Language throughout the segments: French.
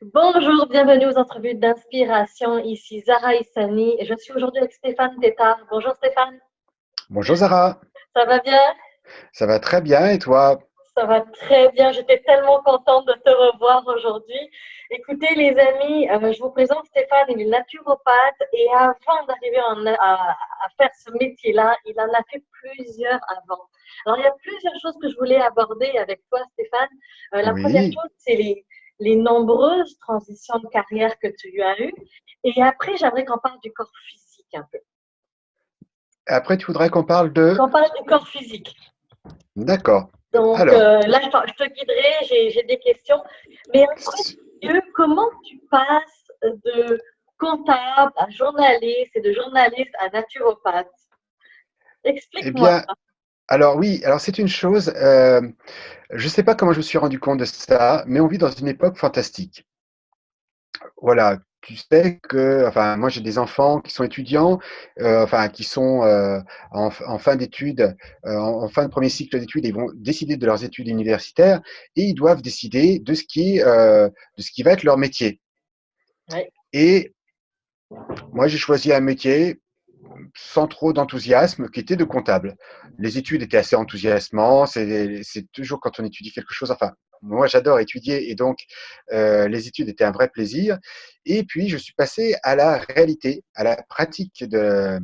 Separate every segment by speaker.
Speaker 1: Bonjour, bienvenue aux entrevues d'inspiration. Ici Zara Issani et je suis aujourd'hui avec Stéphane Tétard. Bonjour Stéphane,
Speaker 2: Bonjour Zara,
Speaker 1: ça va bien?
Speaker 2: ça va très bien et toi?
Speaker 1: Ça va très bien. J'étais tellement contente de te revoir aujourd'hui. Écoutez les amis, je vous présente Stéphane, il est naturopathe et avant d'arriver à faire ce métier-là, il en a fait plusieurs avant. Alors il y a plusieurs choses que je voulais aborder avec toi Stéphane. La première
Speaker 2: Oui,
Speaker 1: chose, c'est les nombreuses transitions de carrière que tu as eues. Et après, j'aimerais qu'on parle du corps physique un peu.
Speaker 2: après tu voudrais qu'on parle de...
Speaker 1: Qu'on parle du corps physique.
Speaker 2: D'accord.
Speaker 1: Donc
Speaker 2: Alors,
Speaker 1: là, je te guiderai, j'ai des questions. Mais en premier lieu, comment tu passes de comptable à journaliste et de journaliste à naturopathe?
Speaker 2: eh
Speaker 1: Explique-moi
Speaker 2: bien,
Speaker 1: ça.
Speaker 2: alors oui, alors c'est une chose, je ne sais pas comment je me suis rendu compte de ça, mais on vit dans une époque fantastique. Voilà, tu sais que, enfin, moi j'ai des enfants qui sont étudiants, enfin, qui sont en fin d'études, en fin de premier cycle d'études, ils vont décider de leurs études universitaires et ils doivent décider de ce qui va être leur métier.
Speaker 1: Oui,
Speaker 2: Et moi j'ai choisi un métier sans trop d'enthousiasme, qui était de comptable. Les études étaient assez enthousiasmantes, c'est toujours quand on étudie quelque chose, enfin, moi j'adore étudier et donc les études étaient un vrai plaisir. Et puis je suis passé à la réalité, à la pratique de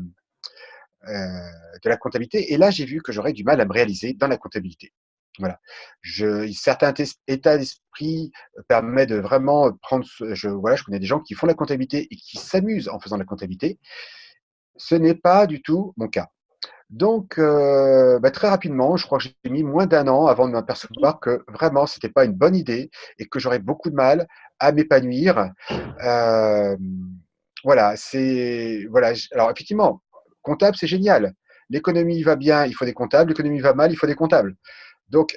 Speaker 2: la comptabilité et là j'ai vu que j'aurais du mal à me réaliser dans la comptabilité. Voilà. Certains états d'esprit permettent de vraiment prendre. Voilà, je connais des gens qui font la comptabilité et qui s'amusent en faisant la comptabilité. Ce n'est pas du tout mon cas. Donc, très rapidement, je crois que j'ai mis moins d'un an avant de m'apercevoir que vraiment, ce n'était pas une bonne idée et que j'aurais beaucoup de mal à m'épanouir. Euh, voilà, voilà. Alors effectivement, comptable, c'est génial. L'économie va bien, il faut des comptables. L'économie va mal, il faut des comptables. Donc,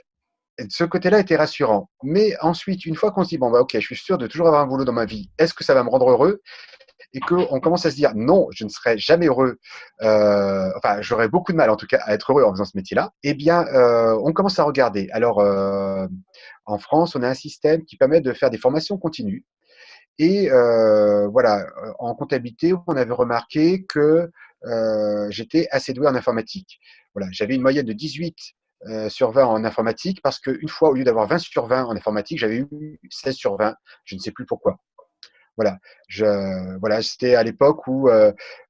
Speaker 2: ce côté-là était rassurant. Mais ensuite, une fois qu'on se dit, bon, bah, ok, je suis sûr de toujours avoir un boulot dans ma vie, est-ce que ça va me rendre heureux? Et qu'on commence à se dire non, je ne serai jamais heureux, enfin j'aurais beaucoup de mal en tout cas à être heureux en faisant ce métier-là, eh bien on commence à regarder. Alors en France, on a un système qui permet de faire des formations continues. Et voilà, en comptabilité, on avait remarqué que j'étais assez doué en informatique. Voilà, j'avais une moyenne de 18 sur 20 en informatique parce qu'une fois, au lieu d'avoir 20 sur 20 en informatique, j'avais eu 16 sur 20. Je ne sais plus pourquoi. Voilà, voilà, c'était à l'époque où,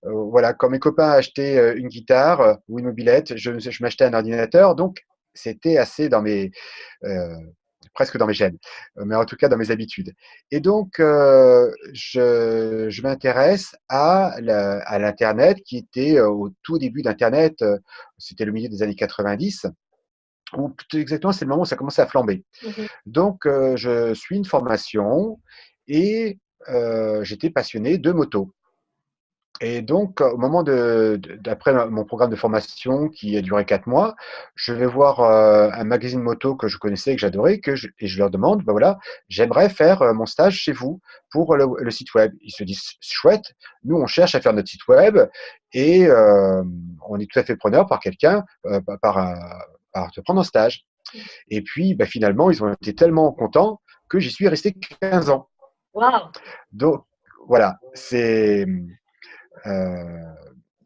Speaker 2: voilà, quand mes copains achetaient une guitare ou une mobilette, je m'achetais un ordinateur, donc c'était assez dans euh, presque dans mes gènes, mais en tout cas dans mes habitudes. Et donc, je m'intéresse à l'Internet, qui était au tout début d'Internet, c'était le milieu des années 90, ou plus exactement, c'est le moment où ça commençait à flamber.
Speaker 1: mhm.
Speaker 2: Donc, je suis une formation et j'étais passionné de moto. Et donc, au moment d'après mon programme de formation qui a duré 4 mois, je vais voir un magazine moto que je connaissais et que j'adorais, et je leur demande, ben voilà, j'aimerais faire mon stage chez vous pour le site web. Ils se disent, chouette, nous on cherche à faire notre site web et on est tout à fait preneur par quelqu'un, par te prendre en stage. Et puis, bah, finalement, ils ont été tellement contents que j'y suis resté 15 ans.
Speaker 1: Wow.
Speaker 2: Donc, voilà, c'est. euh,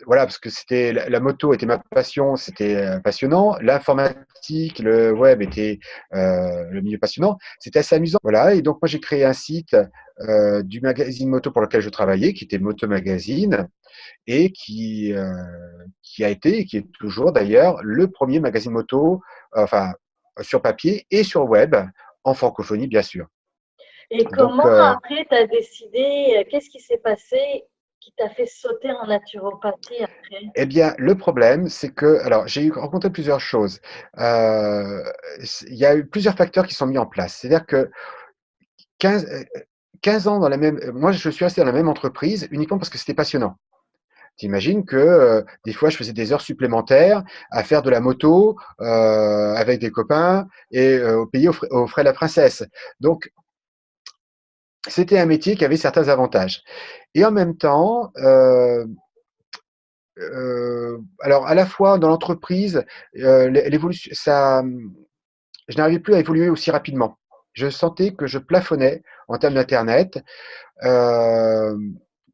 Speaker 2: voilà, parce que c'était la moto était ma passion, c'était passionnant. L'informatique, le web était le milieu passionnant. C'était assez amusant. Voilà, et donc moi j'ai créé un site du magazine moto pour lequel je travaillais, qui était Moto Magazine, et qui a été, et qui est toujours d'ailleurs, le premier magazine moto, enfin, sur papier et sur web, en francophonie, bien sûr.
Speaker 1: Et
Speaker 2: Donc,
Speaker 1: comment après tu as décidé, qu'est-ce qui s'est passé qui t'a fait sauter en naturopathie après?
Speaker 2: eh bien, le problème, c'est que, alors, j'ai rencontré plusieurs choses. Euh, il y a eu plusieurs facteurs qui sont mis en place. C'est-à-dire que 15, 15 ans dans la même, moi, je suis resté dans la même entreprise uniquement parce que c'était passionnant. T'imagines que des fois, je faisais des heures supplémentaires à faire de la moto avec des copains et payer aux frais de la princesse. Donc, c'était un métier qui avait certains avantages. Et en même temps, alors à la fois dans l'entreprise, l'évolution, ça, je n'arrivais plus à évoluer aussi rapidement. je sentais que je plafonnais en termes d'internet. Euh,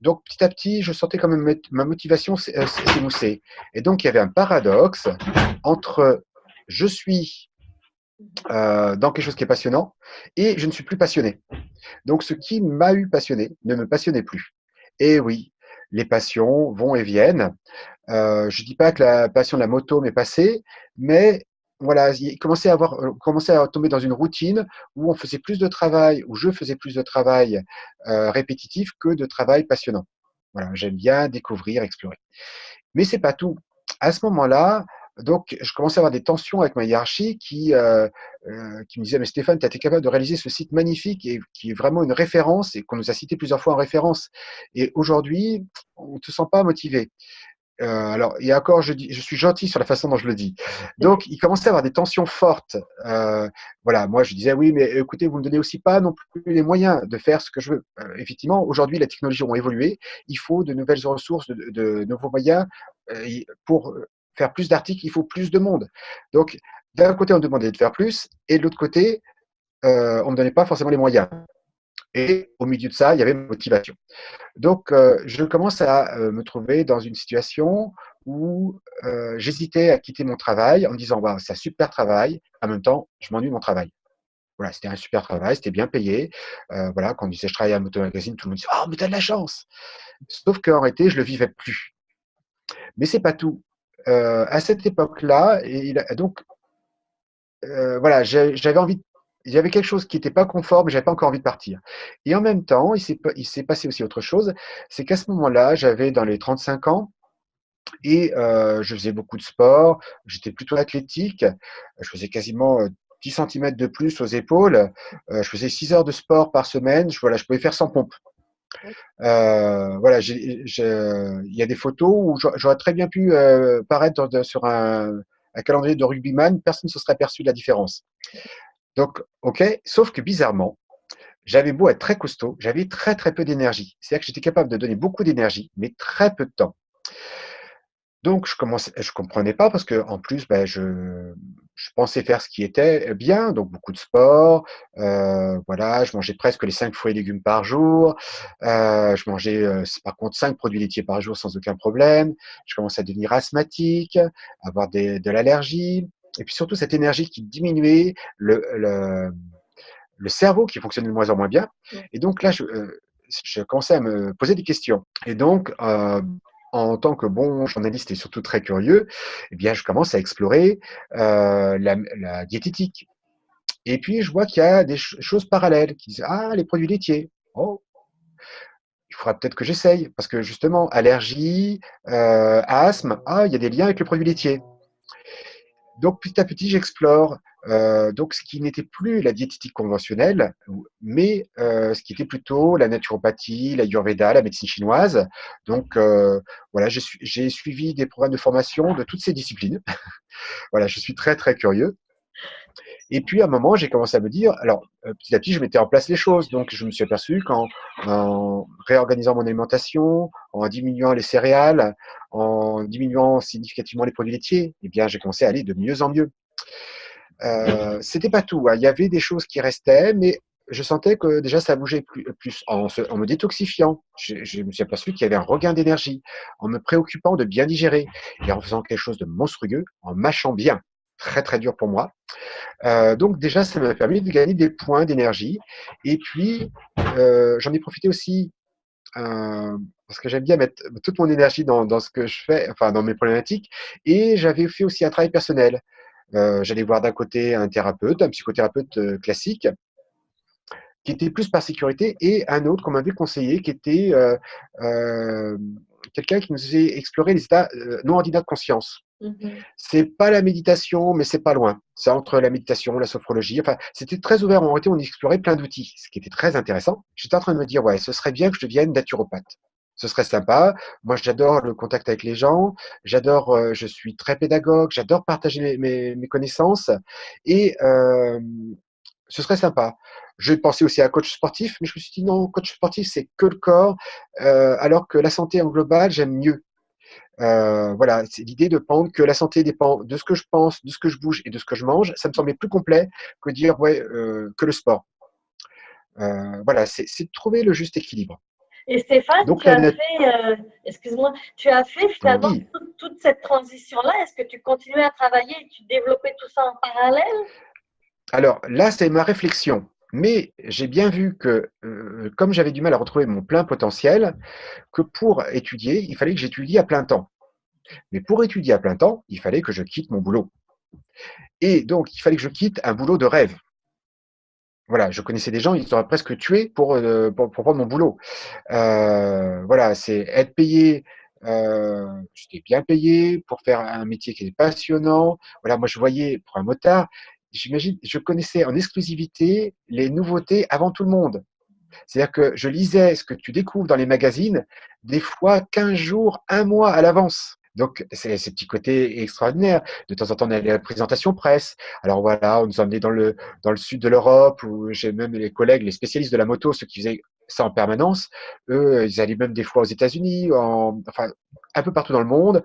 Speaker 2: donc petit à petit, je sentais quand même ma motivation s'émousser. Et donc il y avait un paradoxe entre je suis dans quelque chose qui est passionnant et je ne suis plus passionné. Donc ce qui m'a eu passionné ne me passionnait plus. Et oui, les passions vont et viennent. Je ne dis pas que la passion de la moto m'est passée, mais voilà, il commençait à commençait à tomber dans une routine où on faisait plus de travail, où je faisais plus de travail répétitif que de travail passionnant. Voilà, j'aime bien découvrir, explorer. Mais c'est pas tout. À ce moment-là, donc, je commençais à avoir des tensions avec ma hiérarchie qui me disait, mais Stéphane, tu as été capable de réaliser ce site magnifique et qui est vraiment une référence et qu'on nous a cité plusieurs fois en référence. Et aujourd'hui, on ne te sent pas motivé. Alors, et encore, je suis gentil sur la façon dont je le dis. Donc, il commençait à avoir des tensions fortes. Voilà, moi, je disais, oui, mais écoutez, vous ne me donnez aussi pas non plus les moyens de faire ce que je veux. Effectivement, aujourd'hui, les technologies ont évolué. Il faut de nouvelles ressources, de nouveaux moyens. Pour faire plus d'articles, il faut plus de monde. Donc, d'un côté, on me demandait de faire plus, et de l'autre côté, on ne me donnait pas forcément les moyens. Et au milieu de ça, il y avait une motivation. Donc, je commence à me trouver dans une situation où j'hésitais à quitter mon travail en me disant, wow, c'est un super travail. En même temps, je m'ennuie de mon travail. Voilà, c'était un super travail, c'était bien payé. Voilà, quand on disait je travaille à Moto Magazine, tout le monde disait, oh, mais t'as de la chance. Sauf qu'en réalité, je le vivais plus. Mais c'est pas tout. À cette époque-là, donc voilà, j'avais envie. Il y avait quelque chose qui n'était pas conforme, mais j'avais pas encore envie de partir. Et en même temps, il s'est passé aussi autre chose, c'est qu'à ce moment-là, j'avais dans les 35 ans et je faisais beaucoup de sport. J'étais plutôt athlétique. Je faisais quasiment 10 cm de plus aux épaules. Je faisais 6 heures de sport par semaine. Voilà, je pouvais faire 100 pompes. Voilà, il y a des photos où j'aurais très bien pu paraître sur un calendrier de rugbyman, personne ne se serait aperçu de la différence. Donc, ok, sauf que bizarrement, j'avais beau être très costaud, j'avais très très peu d'énergie. C'est-à-dire que j'étais capable de donner beaucoup d'énergie, mais très peu de temps. Donc, je comprenais pas parce que en plus, ben, je pensais faire ce qui était bien, donc beaucoup de sport. Voilà, je mangeais presque les 5 fruits et légumes par jour. Je mangeais, par contre, 5 produits laitiers par jour sans aucun problème. Je commençais à devenir asthmatique, avoir de l'allergie, et puis surtout cette énergie qui diminuait, le cerveau qui fonctionnait de moins en moins bien. Et donc là, je commençais à me poser des questions. Et donc, en tant que bon journaliste et surtout très curieux, eh bien, je commence à explorer la diététique. Et puis, je vois qu'il y a des choses parallèles qui disent, ah, les produits laitiers. Oh, il faudra peut-être que j'essaye. Parce que justement, allergie, asthme, ah, il y a des liens avec le produit laitier. Donc, petit à petit, j'explore. Donc, ce qui n'était plus la diététique conventionnelle, mais ce qui était plutôt la naturopathie, l'ayurveda, la médecine chinoise. Donc, voilà, j'ai suivi des programmes de formation de toutes ces disciplines. Voilà, je suis très, très curieux. Et puis, à un moment, j'ai commencé à me dire, alors, petit à petit, je mettais en place les choses. Donc, je me suis aperçu en réorganisant mon alimentation, en diminuant les céréales, en diminuant significativement les produits laitiers, eh bien, j'ai commencé à aller de mieux en mieux. C'était pas tout, hein. Il y avait des choses qui restaient, mais je sentais que déjà ça bougeait plus. En me détoxifiant. Je me suis aperçu qu'il y avait un regain d'énergie, en me préoccupant de bien digérer et en faisant quelque chose de monstrueux, en mâchant bien. Très très dur pour moi. Donc déjà, ça m'a permis de gagner des points d'énergie. Et puis, j'en ai profité aussi parce que j'aime bien mettre toute mon énergie dans ce que je fais, enfin dans mes problématiques. Et j'avais fait aussi un travail personnel. J'allais voir d'un côté un thérapeute, un psychothérapeute classique, qui était plus par sécurité, et un autre qu'on m'avait conseillé, qui était euh, quelqu'un qui nous faisait explorer les états non ordinaires de conscience.
Speaker 1: Mhm.
Speaker 2: C'est pas la méditation, mais c'est pas loin. C'est entre la méditation, la sophrologie. Enfin, c'était très ouvert. En réalité, on explorait plein d'outils, ce qui était très intéressant. J'étais en train de me dire, ouais, ce serait bien que je devienne naturopathe. Ce serait sympa. Moi, j'adore le contact avec les gens. J'adore, je suis très pédagogue. J'adore partager mes connaissances. Et ce serait sympa. Je pensais aussi à coach sportif, mais je me suis dit non, coach sportif, c'est que le corps, alors que la santé en global, j'aime mieux. Voilà, c'est l'idée de prendre que la santé dépend de ce que je pense, de ce que je bouge et de ce que je mange. Ça me semblait plus complet que dire ouais, que le sport. Voilà, c'est de trouver le juste équilibre.
Speaker 1: Et Stéphane,
Speaker 2: Donc
Speaker 1: tu
Speaker 2: la
Speaker 1: as
Speaker 2: nat
Speaker 1: fait, excuse-moi, tu as fait finalement
Speaker 2: oui.
Speaker 1: toute cette transition-là. Est-ce que tu continuais à travailler et tu développais tout ça en parallèle?
Speaker 2: Alors là, c'est ma réflexion. Mais j'ai bien vu que, comme j'avais du mal à retrouver mon plein potentiel, que pour étudier, il fallait que j'étudie à plein temps. Mais pour étudier à plein temps, il fallait que je quitte mon boulot. Et donc, il fallait que je quitte un boulot de rêve. Voilà, je connaissais des gens, ils seraient presque tués pour prendre mon boulot. Voilà, c'est être payé, j'étais bien payé pour faire un métier qui est passionnant. Voilà, moi je voyais pour un motard, j'imagine, je connaissais en exclusivité les nouveautés avant tout le monde. C'est-à-dire que je lisais ce que tu découvres dans les magazines, des fois 15 jours, un mois à l'avance. Donc, c'est ces petits côtés extraordinaires. De temps en temps, on a les présentations presse. Alors voilà, on nous emmenait dans le sud de l'Europe, où j'ai même les collègues, les spécialistes de la moto, ceux qui faisaient ça en permanence. Eux, ils allaient même des fois aux États-Unis, enfin, un peu partout dans le monde.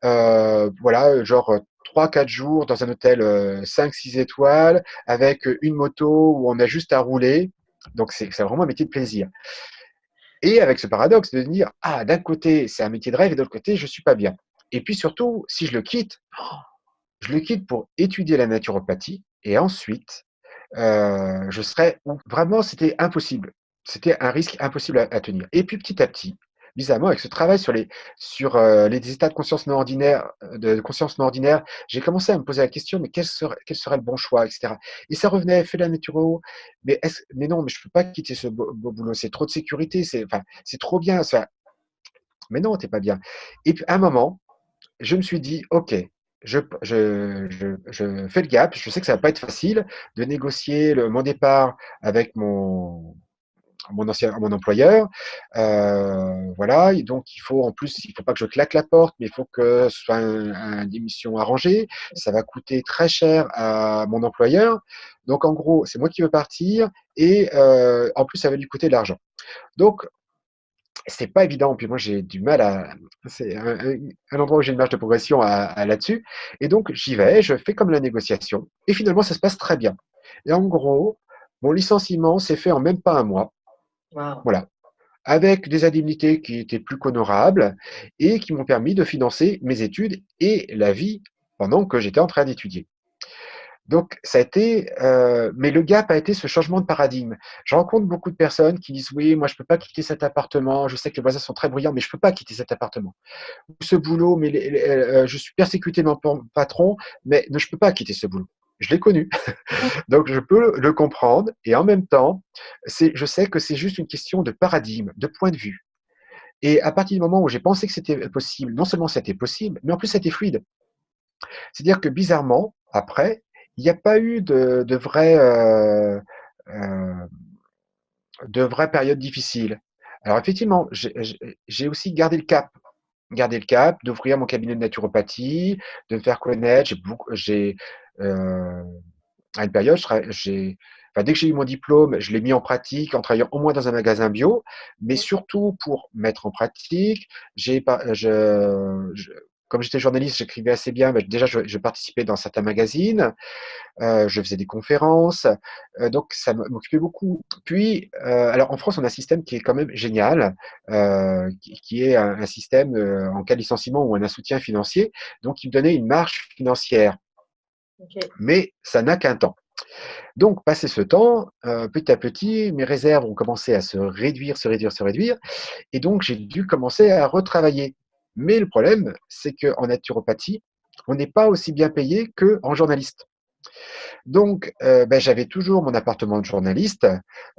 Speaker 2: Voilà, genre 3-4 jours dans un hôtel 5-6 étoiles, avec une moto où on a juste à rouler. Donc, c'est vraiment un métier de plaisir. Et avec ce paradoxe de dire, ah, d'un côté, c'est un métier de rêve, et de l'autre côté, je suis pas bien. Et puis surtout, si je le quitte pour étudier la naturopathie, et ensuite, je serais vraiment, c'était impossible. C'était un risque impossible à tenir. Et puis petit à petit, bizarrement, avec ce travail sur les états de conscience non ordinaire, j'ai commencé à me poser la question, mais quel serait le bon choix, etc. Et ça revenait, fais la naturo, mais non, mais je peux pas quitter ce beau boulot, c'est trop de sécurité, enfin, c'est trop bien, ça. Mais non, t'es pas bien. Et puis à un moment, je me suis dit, OK, je fais le gap. Je sais que ça va pas être facile de négocier mon départ avec mon employeur. Voilà. Et donc, il faut, en plus, il faut pas que je claque la porte, mais il faut que ce soit une démission arrangée. Ça va coûter très cher à mon employeur. Donc, en gros, c'est moi qui veux partir et en plus, ça va lui coûter de l'argent. Donc, c'est pas évident. Puis moi, j'ai du mal à. C'est un endroit où j'ai une marge de progression là-dessus. Et donc, j'y vais, je fais comme la négociation. Et finalement, ça se passe très bien. Et en gros, mon licenciement s'est fait en même pas un mois.
Speaker 1: Wow.
Speaker 2: Voilà. Avec des indemnités qui étaient plus qu'honorables et qui m'ont permis de financer mes études et la vie pendant que j'étais en train d'étudier. Donc, ça a été, mais le gap a été ce changement de paradigme. Je rencontre beaucoup de personnes qui disent oui, moi je peux pas quitter cet appartement. Je sais que les voisins sont très bruyants, mais je peux pas quitter cet appartement. Ou ce boulot, mais je suis persécuté de mon patron, mais ne, je peux pas quitter ce boulot. Je l'ai connu, donc je peux le comprendre. Et en même temps, je sais que c'est juste une question de paradigme, de point de vue. Et à partir du moment où j'ai pensé que c'était possible, non seulement c'était possible, mais en plus c'était fluide. C'est-à-dire que bizarrement, après, il n'y a pas eu euh, de vraies périodes difficiles. Alors effectivement, j'ai aussi gardé le cap, d'ouvrir mon cabinet de naturopathie, de me faire connaître. Euh, à une période, enfin, dès que j'ai eu mon diplôme, je l'ai mis en pratique en travaillant au moins dans un magasin bio, mais surtout pour mettre en pratique, j'ai pas, comme j'étais journaliste, j'écrivais assez bien. Mais déjà, je participais dans certains magazines, je faisais des conférences, donc ça m'occupait beaucoup. Puis, alors en France, on a un système qui est quand même génial, qui est un système en cas de licenciement ou un soutien financier, donc il me donnait une marge financière,
Speaker 1: Ok.
Speaker 2: mais ça n'a qu'un temps. Donc, passé ce temps, petit à petit, mes réserves ont commencé à se réduire, se réduire, se réduire, et donc j'ai dû commencer à retravailler. Mais le problème, c'est qu'en naturopathie, on n'est pas aussi bien payé qu'en journaliste. Donc, ben, j'avais toujours mon appartement de journaliste,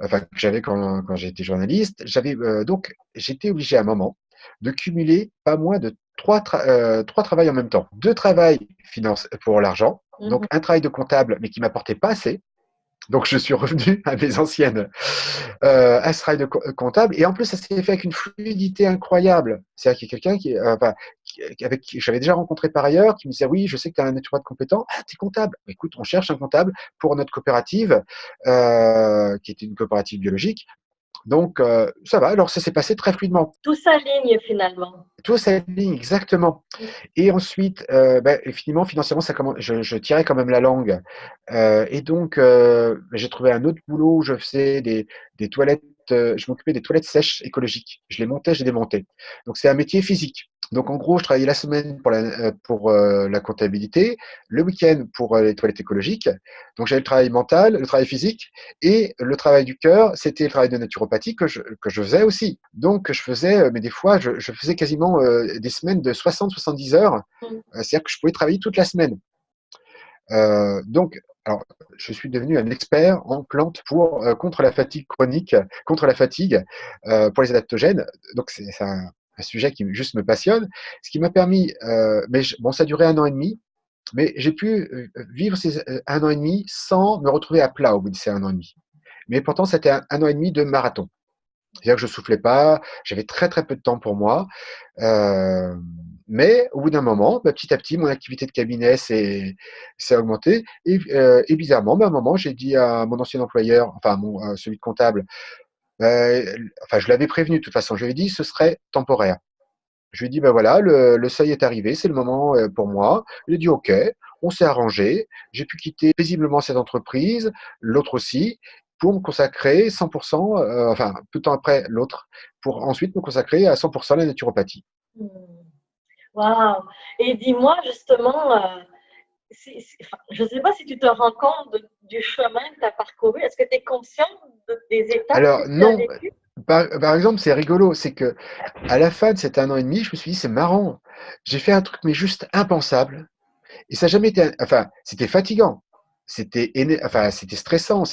Speaker 2: enfin, que j'avais quand j'étais journaliste. Donc, j'étais obligé à un moment de cumuler pas moins de trois travails en même temps. Deux travails pour l'argent, donc
Speaker 1: Mhm.
Speaker 2: un travail de comptable, mais qui m'apportait pas assez. Donc, je suis revenu à mes anciennes à ce travail de comptable. Et en plus, ça s'est fait avec une fluidité incroyable. C'est-à-dire qu'il y a quelqu'un enfin, avec qui j'avais déjà rencontré par ailleurs, qui me disait oui, je sais que tu as un naturopathe compétent. Ah, tu es comptable. Écoute, on cherche un comptable pour notre coopérative, qui était une coopérative biologique. Donc, ça va. Alors, ça s'est passé très fluidement.
Speaker 1: Tout s'aligne finalement.
Speaker 2: Tout s'aligne exactement. Et ensuite, financièrement, je tirais quand même la langue. Et donc, j'ai trouvé un autre boulot où je faisais des toilettes, je m'occupais des toilettes sèches écologiques. Je les montais, je les démontais. Donc, c'est un métier physique. Donc, en gros, je travaillais la semaine pour la comptabilité, le week-end pour les toilettes écologiques. Donc, j'avais le travail mental, le travail physique et le travail du cœur, c'était le travail de naturopathie que je faisais aussi. Donc, je faisais, mais des fois, je faisais quasiment des semaines de 60-70 heures.
Speaker 1: Mm.
Speaker 2: C'est-à-dire que je pouvais travailler toute la semaine. Donc, alors, je suis devenu un expert en plantes contre la fatigue chronique, contre la fatigue, pour les adaptogènes. Donc, c'est un sujet qui juste me passionne. Ce qui m'a permis, bon, ça a duré 1 an et demi, mais j'ai pu vivre ces 1 an et demi sans me retrouver à plat au bout de ces 1 an et demi. Mais pourtant, c'était un an et demi de marathon. C'est-à-dire que je soufflais pas, j'avais très très peu de temps pour moi. Euh, mais au bout d'un moment, petit à petit, mon activité de cabinet s'est augmentée. Et bizarrement, à un moment, j'ai dit à mon ancien employeur, enfin celui de comptable, enfin je l'avais prévenu de toute façon, je lui ai dit ce serait temporaire. Je lui ai dit, ben voilà, le seuil est arrivé, c'est le moment pour moi. Il a dit, OK, on s'est arrangé. J'ai pu quitter paisiblement cette entreprise, l'autre aussi, pour me consacrer 100%, enfin, peu de temps après l'autre, pour ensuite me consacrer à 100% à la naturopathie.
Speaker 1: Mm. Waouh! Et dis-moi justement, enfin, je ne sais pas si tu te rends compte du chemin que tu as parcouru. Est-ce que tu es conscient des étapes que
Speaker 2: Alors,
Speaker 1: tu as
Speaker 2: non,
Speaker 1: vécues?
Speaker 2: par exemple, c'est rigolo, c'est que à la fin de cet 1 an et demi, je me suis dit, c'est marrant. J'ai fait un truc, mais juste impensable. Et ça n'a jamais été, enfin, c'était fatigant. Enfin, c'était stressant.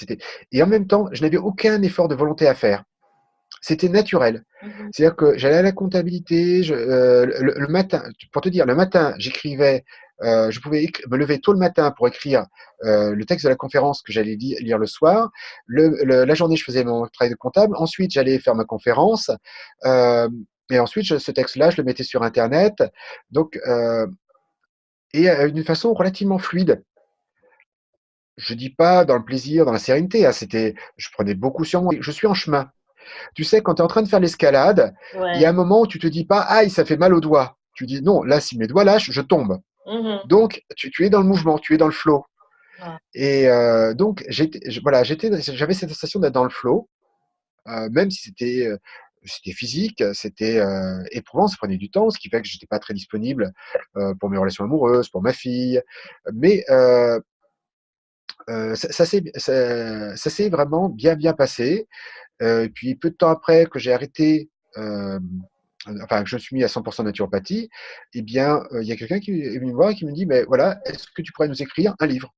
Speaker 2: Et en même temps, je n'avais aucun effort de volonté à faire. C'était naturel.
Speaker 1: Mhm.
Speaker 2: C'est-à-dire que j'allais à la comptabilité, le matin, pour te dire, le matin, j'écrivais, je pouvais me lever tôt le matin pour écrire le texte de la conférence que j'allais lire le soir. La journée, je faisais mon travail de comptable. Ensuite, j'allais faire ma conférence. Euh, et ensuite, ce texte-là, je le mettais sur Internet. Donc, et d'une façon relativement fluide. Je dis pas dans le plaisir, dans la sérénité, hein, je prenais beaucoup sur moi. Je suis en chemin. Tu sais, quand tu es en train de faire l'escalade, il y a un
Speaker 1: Ouais.
Speaker 2: moment où tu te dis pas, aïe, ça fait mal aux doigts. Tu dis, non, là, si mes doigts lâchent, je tombe.
Speaker 1: Mhm.
Speaker 2: Donc, tu es dans le mouvement, tu es dans le flow.
Speaker 1: Ouais.
Speaker 2: Et donc, j'avais cette sensation d'être dans le flow, même si c'était physique, c'était éprouvant, ça prenait du temps, ce qui fait que j'étais pas très disponible pour mes relations amoureuses, pour ma fille. Mais ça s'est vraiment bien passé. Et puis peu de temps après que j'ai arrêté, enfin que je me suis mis à 100% naturopathie, eh bien, il y a quelqu'un qui est venu me voir et qui me dit, mais voilà, est-ce que tu pourrais nous écrire un livre?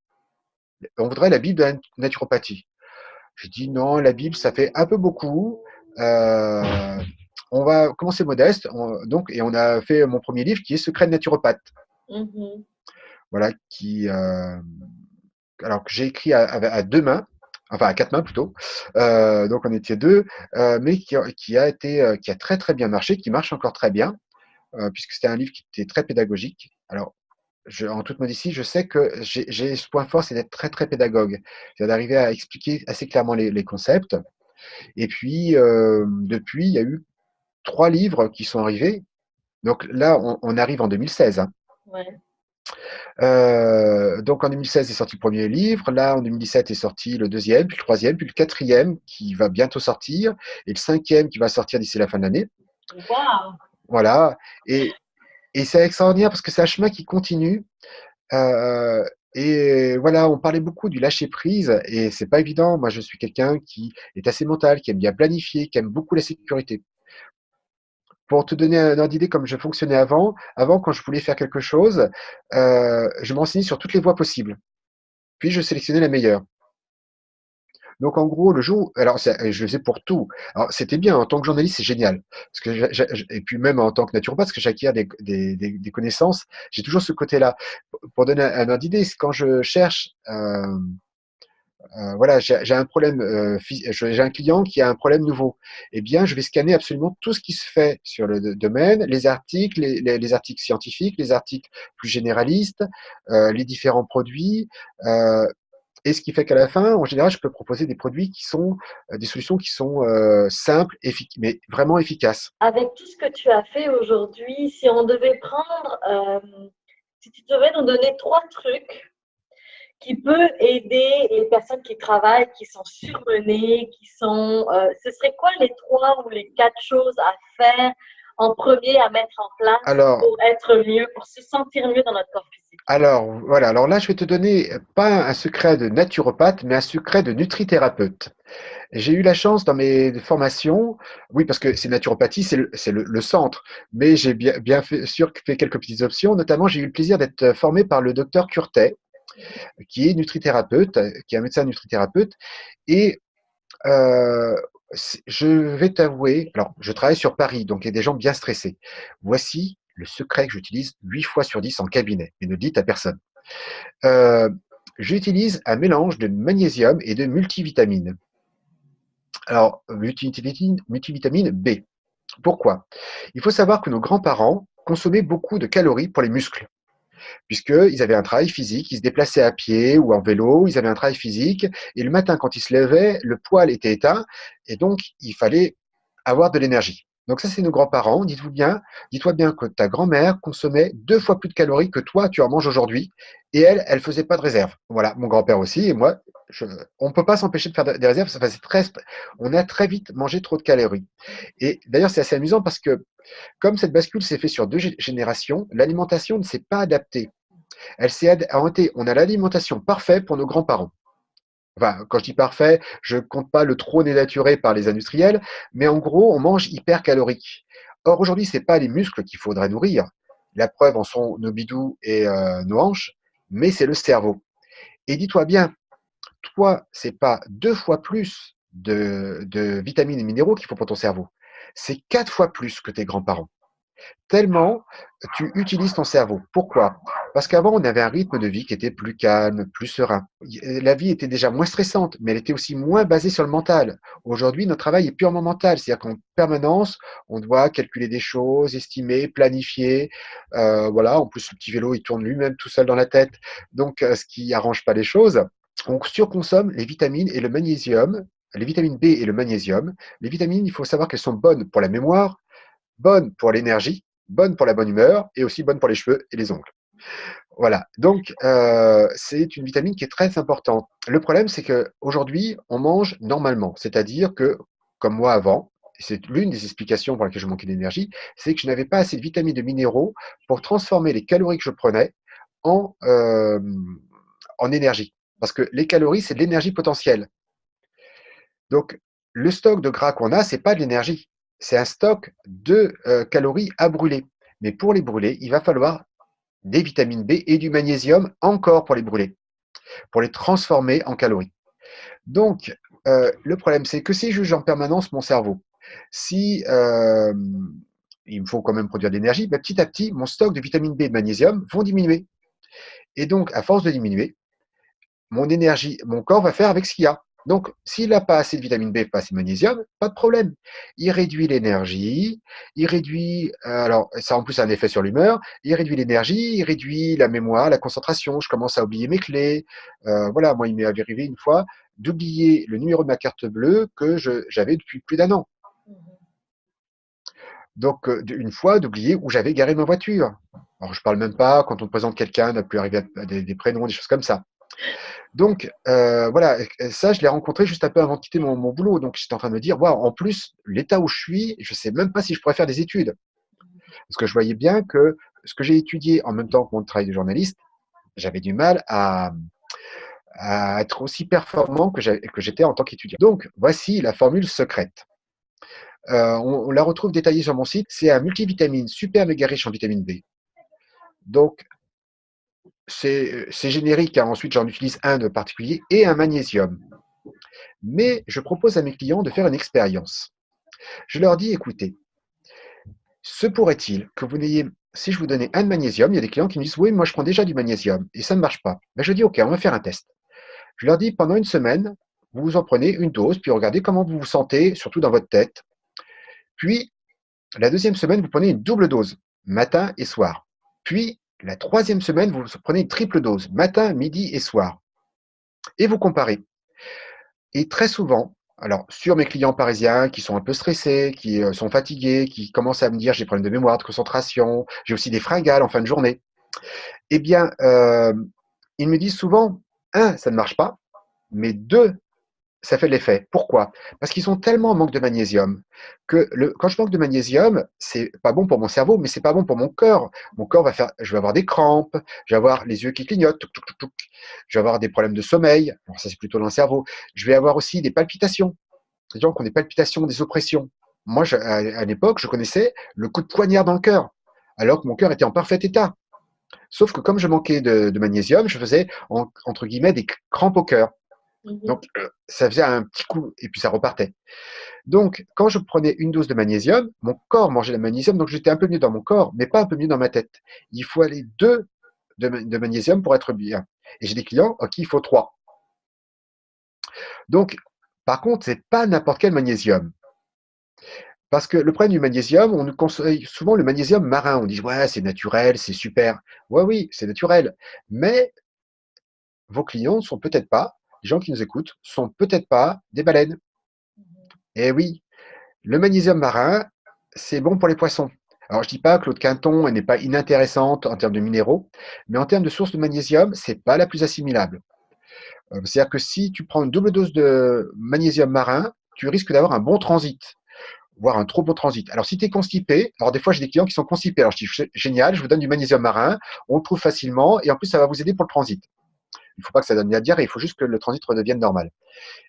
Speaker 2: On voudrait la Bible de la naturopathie. J'ai dit non, la Bible, ça fait un peu beaucoup. Euh, on va commencer modeste. Et on a fait mon premier livre qui est Secret de naturopathe.
Speaker 1: Mhm.
Speaker 2: Voilà, alors que j'ai écrit à 2 mains, enfin à 4 mains plutôt. Donc on était deux, mais qui a très très bien marché, qui marche encore très bien, puisque c'était un livre qui était très pédagogique. Alors, en toute modestie, je sais que j'ai ce point fort, c'est d'être très très pédagogue, c'est d'arriver à expliquer assez clairement les concepts. Et puis depuis, il y a eu 3 livres qui sont arrivés. Donc là, on arrive en 2016. Hein.
Speaker 1: Ouais.
Speaker 2: Donc en 2016 est sorti le premier livre, là en 2017 est sorti le deuxième, puis le troisième, puis le quatrième qui va bientôt sortir, et le cinquième qui va sortir d'ici la fin de l'année.
Speaker 1: Waouh!
Speaker 2: Voilà, et, et c'est extraordinaire parce que c'est un chemin qui continue. Euh, et voilà, on parlait beaucoup du lâcher prise, et c'est pas évident. Moi, je suis quelqu'un qui est assez mental, qui aime bien planifier, qui aime beaucoup la sécurité. Pour te donner un ordre d'idée comme je fonctionnais avant quand je voulais faire quelque chose, je m'enseignais sur toutes les voies possibles. Puis je sélectionnais la meilleure. Donc en gros, le jour, alors je le faisais pour tout. Alors c'était bien en tant que journaliste, c'est génial, parce que et puis même en tant que naturopathe, parce que j'acquiers des connaissances, j'ai toujours ce côté-là. Pour donner un ordre d'idée, c'est quand je cherche, voilà, j'ai un problème, j'ai un client qui a un problème nouveau. Eh bien, je vais scanner absolument tout ce qui se fait sur le domaine, les articles, les articles scientifiques, les articles plus généralistes, les différents produits. Et ce qui fait qu'à la fin, en général, je peux proposer des produits qui sont des solutions qui sont simples, mais vraiment efficaces.
Speaker 1: Avec tout ce que tu as fait aujourd'hui, si on devait prendre, si tu devais nous donner trois trucs qui peuvent aider les personnes qui travaillent, qui sont surmenées, ce serait quoi les trois ou les quatre choses à faire en premier, à mettre en place
Speaker 2: Alors,
Speaker 1: pour être mieux, pour se sentir mieux dans notre corps physique?
Speaker 2: alors voilà. Alors là, je vais te donner pas un secret de naturopathe, mais un secret de nutrithérapeute. J'ai eu la chance dans mes formations, oui, parce que c'est naturopathie, c'est le centre, mais j'ai bien fait quelques petites options. Notamment, j'ai eu le plaisir d'être formé par le docteur Curtet, qui est nutrithérapeute, qui est un médecin nutrithérapeute. Et je vais t'avouer, alors je travaille sur Paris, donc il y a des gens bien stressés. Voici le secret que j'utilise 8 fois sur 10 en cabinet, et ne le dites à personne. Euh, J'utilise un mélange de magnésium et de multivitamines. Alors, multivitamine B. Pourquoi? Il faut savoir que nos grands-parents consommaient beaucoup de calories pour les muscles, puisqu'ils avaient un travail physique, ils se déplaçaient à pied ou en vélo, ils avaient un travail physique, et le matin, quand ils se levaient, le poil était éteint, et donc il fallait avoir de l'énergie. Donc ça, c'est nos grands-parents. Dis-toi bien que ta grand-mère consommait 2 fois plus de calories que toi, tu en manges aujourd'hui, et elle faisait pas de réserve. Voilà, mon grand-père aussi, et moi, on ne peut pas s'empêcher de faire des réserves. Enfin, on a très vite mangé trop de calories. Et d'ailleurs, c'est assez amusant parce que comme cette bascule s'est faite sur 2 générations, l'alimentation ne s'est pas adaptée. On a l'alimentation parfaite pour nos grands-parents. Enfin, quand je dis parfait, je ne compte pas le trop dénaturé par les industriels, mais en gros, on mange hyper calorique. Or, aujourd'hui, ce n'est pas les muscles qu'il faudrait nourrir. La preuve en sont nos bidous et nos hanches, mais c'est le cerveau. Et dis-toi bien, toi, c'est pas 2 fois plus de vitamines et minéraux qu'il faut pour ton cerveau. C'est 4 fois plus que tes grands-parents. Tellement tu utilises ton cerveau. Pourquoi? Parce qu'avant, on avait un rythme de vie qui était plus calme, plus serein. La vie était déjà moins stressante, mais elle était aussi moins basée sur le mental. Aujourd'hui, notre travail est purement mental, c'est-à-dire qu'en permanence, on doit calculer des choses, estimer, planifier. Voilà. En plus, le petit vélo, il tourne lui-même tout seul dans la tête, donc ce qui arrange pas les choses. On surconsomme les vitamines et le magnésium, les vitamines B et le magnésium. Les vitamines, il faut savoir qu'elles sont bonnes pour la mémoire, bonne pour l'énergie, bonne pour la bonne humeur et aussi bonne pour les cheveux et les ongles. Voilà, donc c'est une vitamine qui est très importante. Le problème, c'est qu'aujourd'hui, on mange normalement, c'est-à-dire que, comme moi avant, et c'est l'une des explications pour laquelle je manquais d'énergie, c'est que je n'avais pas assez de vitamines et de minéraux pour transformer les calories que je prenais en, en énergie. Parce que les calories, c'est de l'énergie potentielle. Donc, le stock de gras qu'on a, c'est pas de l'énergie, c'est un stock de calories à brûler. Mais pour les brûler, il va falloir des vitamines B et du magnésium encore pour les brûler, pour les transformer en calories. Donc, le problème, c'est que si je juge en permanence mon cerveau, si il me faut quand même produire de l'énergie, ben, petit à petit, mon stock de vitamine B et de magnésium vont diminuer. Et donc, à force de diminuer, mon énergie, mon corps va faire avec ce qu'il y a. Donc, s'il n'a pas assez de vitamine B, pas assez de magnésium, pas de problème. Il réduit l'énergie, il réduit, alors ça en plus a un effet sur l'humeur, il réduit l'énergie, il réduit la mémoire, la concentration, je commence à oublier mes clés. Voilà, moi il m'est arrivé une fois d'oublier le numéro de ma carte bleue que j'avais depuis plus d'1 an. Donc, une fois d'oublier où j'avais garé ma voiture. Alors, je ne parle même pas quand on te présente quelqu'un, n'a plus arrivé à des prénoms, des choses comme ça. Donc, voilà, ça, je l'ai rencontré juste un peu avant de quitter mon boulot. Donc, j'étais en train de me dire, waouh, en plus, l'état où je suis, je ne sais même pas si je pourrais faire des études. Parce que je voyais bien que ce que j'ai étudié en même temps que mon travail de journaliste, j'avais du mal à être aussi performant que j'étais en tant qu'étudiant. Donc, voici la formule secrète. On la retrouve détaillée sur mon site. C'est un multivitamine super méga riche en vitamine B. Donc, c'est générique, hein. Ensuite, j'en utilise un de particulier et un magnésium. Mais je propose à mes clients de faire une expérience. Je leur dis, écoutez, se pourrait-il que vous n'ayez, si je vous donnais un de magnésium, il y a des clients qui me disent, oui, moi je prends déjà du magnésium et ça ne marche pas. Ben, je dis, ok, on va faire un test. Je leur dis, pendant une semaine, vous en prenez une dose, puis regardez comment vous vous sentez, surtout dans votre tête. Puis, la deuxième semaine, vous prenez une double dose, matin et soir. Puis, la troisième semaine, vous prenez une triple dose, matin, midi et soir. et vous comparez. Et très souvent, alors sur mes clients parisiens qui sont un peu stressés, qui sont fatigués, qui commencent à me dire j'ai des problèmes de mémoire, de concentration, j'ai aussi des fringales en fin de journée, eh bien, ils me disent souvent, un, ça ne marche pas, mais deux, ça fait de l'effet. Pourquoi? Parce qu'ils sont tellement en manque de magnésium que quand je manque de magnésium, c'est pas bon pour mon cerveau, mais c'est pas bon pour mon corps. Mon corps va faire, je vais avoir des crampes, je vais avoir les yeux qui clignotent, touc, touc, touc, touc. Je vais avoir des problèmes de sommeil. Alors ça, c'est plutôt dans le cerveau. Je vais avoir aussi des palpitations. Les gens qui ont des palpitations, des oppressions. Moi, à l'époque, je connaissais le coup de poignard dans le cœur, alors que mon cœur était en parfait état. Sauf que comme je manquais de magnésium, je faisais, entre guillemets, des crampes au cœur.
Speaker 1: Mhm.
Speaker 2: Donc, ça faisait un petit coup et puis ça repartait. Donc, quand je prenais une dose de magnésium, mon corps mangeait le magnésium, donc j'étais un peu mieux dans mon corps, mais pas un peu mieux dans ma tête. Il faut aller deux de magnésium pour être bien. Et j'ai des clients à qui il faut trois. Donc, par contre, c'est pas n'importe quel magnésium. Parce que le problème du magnésium, on nous conseille souvent le magnésium marin. On dit, ouais, c'est naturel, c'est super. Ouais, oui, c'est naturel. Mais vos clients sont peut-être pas, les gens qui nous écoutent, sont peut-être pas des baleines. Eh oui, le magnésium marin, c'est bon pour les poissons. Alors, je dis pas que l'eau de Quinton elle n'est pas inintéressante en termes de minéraux, mais en termes de source de magnésium, c'est pas la plus assimilable. C'est-à-dire que si tu prends une double dose de magnésium marin, tu risques d'avoir un bon transit, voire un trop bon transit. Alors, si tu es constipé, alors des fois, j'ai des clients qui sont constipés. Alors, je dis, génial, je vous donne du magnésium marin, on le trouve facilement, et en plus, ça va vous aider pour le transit. Il ne faut pas que ça donne la diarrhée, il faut juste que le transit redevienne normal.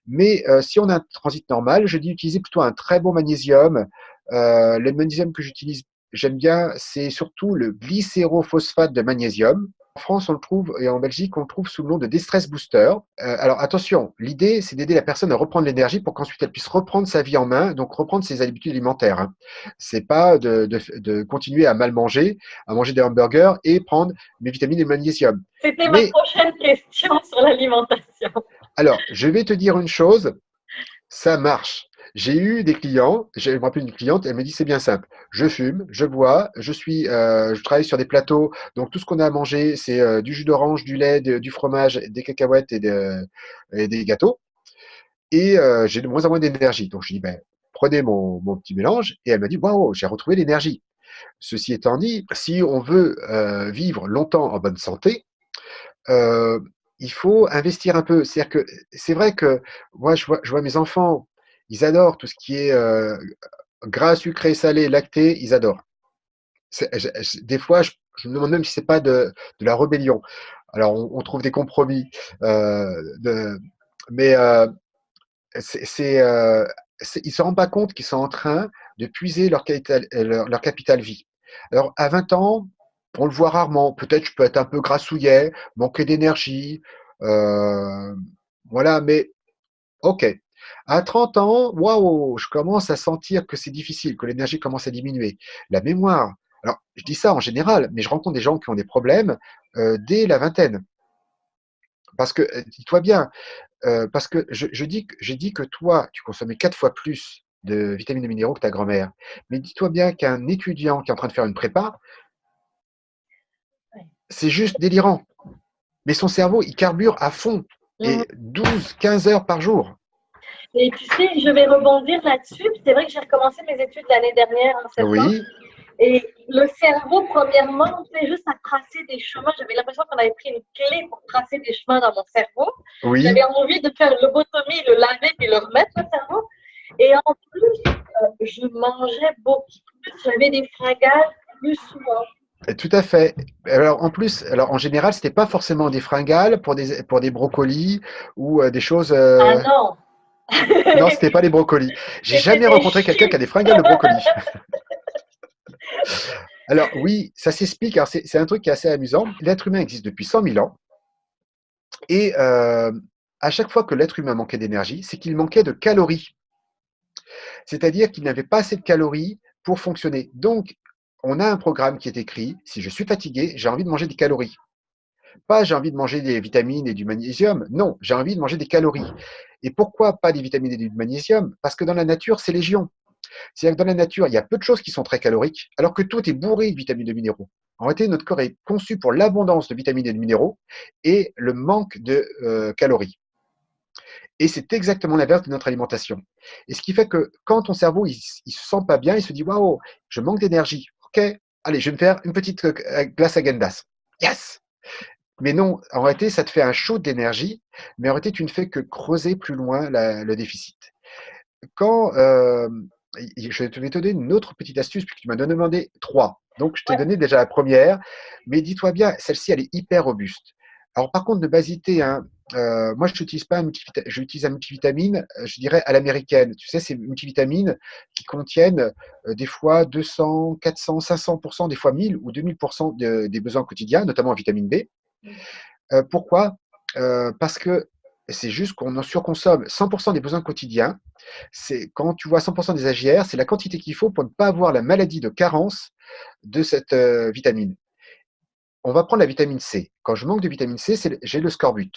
Speaker 2: Mais si on a un transit normal, je dis utiliser plutôt un très bon magnésium. Le magnésium que j'utilise, j'aime bien, c'est surtout le glycérophosphate de magnésium. En France, on le trouve, et en Belgique, on le trouve sous le nom de Distress Booster. Alors attention, l'idée, c'est d'aider la personne à reprendre l'énergie pour qu'ensuite elle puisse reprendre sa vie en main, donc reprendre ses habitudes alimentaires. Hein. C'est pas de continuer à mal manger, à manger des hamburgers et prendre mes vitamines et le magnésium.
Speaker 1: C'était ma
Speaker 2: Mais
Speaker 1: prochaine question sur l'alimentation.
Speaker 2: alors, je vais te dire une chose, ça marche. J'ai eu des clients, je me rappelle une cliente, elle me dit c'est bien simple. Je fume, je bois, je travaille sur des plateaux, donc tout ce qu'on a à manger, c'est du jus d'orange, du lait, du fromage, des cacahuètes et des gâteaux. Et j'ai de moins en moins d'énergie. Donc je dis ben, prenez mon petit mélange. Et elle m'a dit waouh, j'ai retrouvé l'énergie. Ceci étant dit, si on veut vivre longtemps en bonne santé, euh, il faut investir un peu. C'est-à-dire que c'est vrai que moi, je vois mes enfants, ils adorent tout ce qui est gras, sucré, salé, lacté, ils adorent. Des fois, je me demande même si c'est pas de la rébellion. Alors, on trouve des compromis, mais c'est, c'est, euh, ils se rendent pas compte qu'ils sont en train de puiser leur capital vie. Alors, à 20 ans, on le voit rarement. Peut-être je peux être un peu grassouillet, manquer d'énergie, euh, voilà, mais ok. À 30 ans, waouh, je commence à sentir que c'est difficile, que l'énergie commence à diminuer. La mémoire, alors je dis ça en général, mais je rencontre des gens qui ont des problèmes dès la vingtaine. Parce que, dis-toi bien, parce que j'ai dit que toi, tu consommais 4 fois plus de vitamines et minéraux que ta grand-mère. Mais dis-toi bien qu'un étudiant qui est en train de faire une prépa, c'est juste délirant. Mais son cerveau, il carbure à fond.
Speaker 1: Mhm.
Speaker 2: Et 12, 15 heures par jour.
Speaker 1: Et tu sais, je vais rebondir là-dessus. C'est vrai que j'ai recommencé mes études l'année dernière en septembre.
Speaker 2: Oui,
Speaker 1: Et le cerveau, premièrement, c'est juste à tracer des chemins. J'avais l'impression qu'on avait pris une clé pour tracer des chemins dans mon cerveau.
Speaker 2: oui,
Speaker 1: J'avais envie de faire une lobotomie, le laver et le remettre au cerveau. Et en plus, je mangeais beaucoup plus. J'avais des fringales plus souvent.
Speaker 2: tout à fait. Alors en plus, alors en général, c'était pas forcément des fringales pour des brocolis ou des choses.
Speaker 1: Ah non,
Speaker 2: Non, c'était pas les brocolis. J'ai
Speaker 1: c'était
Speaker 2: jamais
Speaker 1: des
Speaker 2: rencontré quelqu'un qui a
Speaker 1: chips.
Speaker 2: des fringales de brocolis. Alors oui, ça s'explique. Alors c'est un truc qui est assez amusant. L'être humain existe depuis 100 000 ans et à chaque fois que l'être humain manquait d'énergie, c'est qu'il manquait de calories. C'est-à-dire qu'il n'avait pas assez de calories pour fonctionner. Donc, on a un programme qui est écrit. Si je suis fatigué, j'ai envie de manger des calories. Pas j'ai envie de manger des vitamines et du magnésium. Non, j'ai envie de manger des calories. Et pourquoi pas des vitamines et du magnésium? Parce que dans la nature, c'est légion. C'est-à-dire que dans la nature, il y a peu de choses qui sont très caloriques, alors que tout est bourré de vitamines et de minéraux. En réalité, notre corps est conçu pour l'abondance de vitamines et de minéraux et le manque de calories. Et c'est exactement l'inverse de notre alimentation. Et ce qui fait que quand ton cerveau il se sent pas bien, il se dit waouh, je manque d'énergie. Ok, allez, je vais me faire une petite glace à Gendas. Yes. Mais non, en réalité, ça te fait un shoot d'énergie, mais en réalité, tu ne fais que creuser plus loin le déficit. Quand je vais te donner une autre petite astuce, puisque tu m'as demandé trois. Donc, je t'ai
Speaker 1: Ouais,
Speaker 2: donné déjà la première, mais dis-toi bien, celle-ci, elle est hyper robuste. Alors, par contre, ne pas hésiter, hein, moi, je n'utilise pas j'utilise un multivitamine, je dirais à l'américaine. Tu sais, ces multivitamines qui contiennent des fois 200, 400, 500%, des fois 1000 ou 2000% des besoins quotidiens, notamment en vitamine B. Pourquoi? Parce que c'est juste qu'on en surconsomme 100% des besoins quotidiens. C'est quand tu vois 100% des AGR, c'est la quantité qu'il faut pour ne pas avoir la maladie de carence de cette vitamine. On va prendre la vitamine C. Quand je manque de vitamine C, j'ai le scorbut.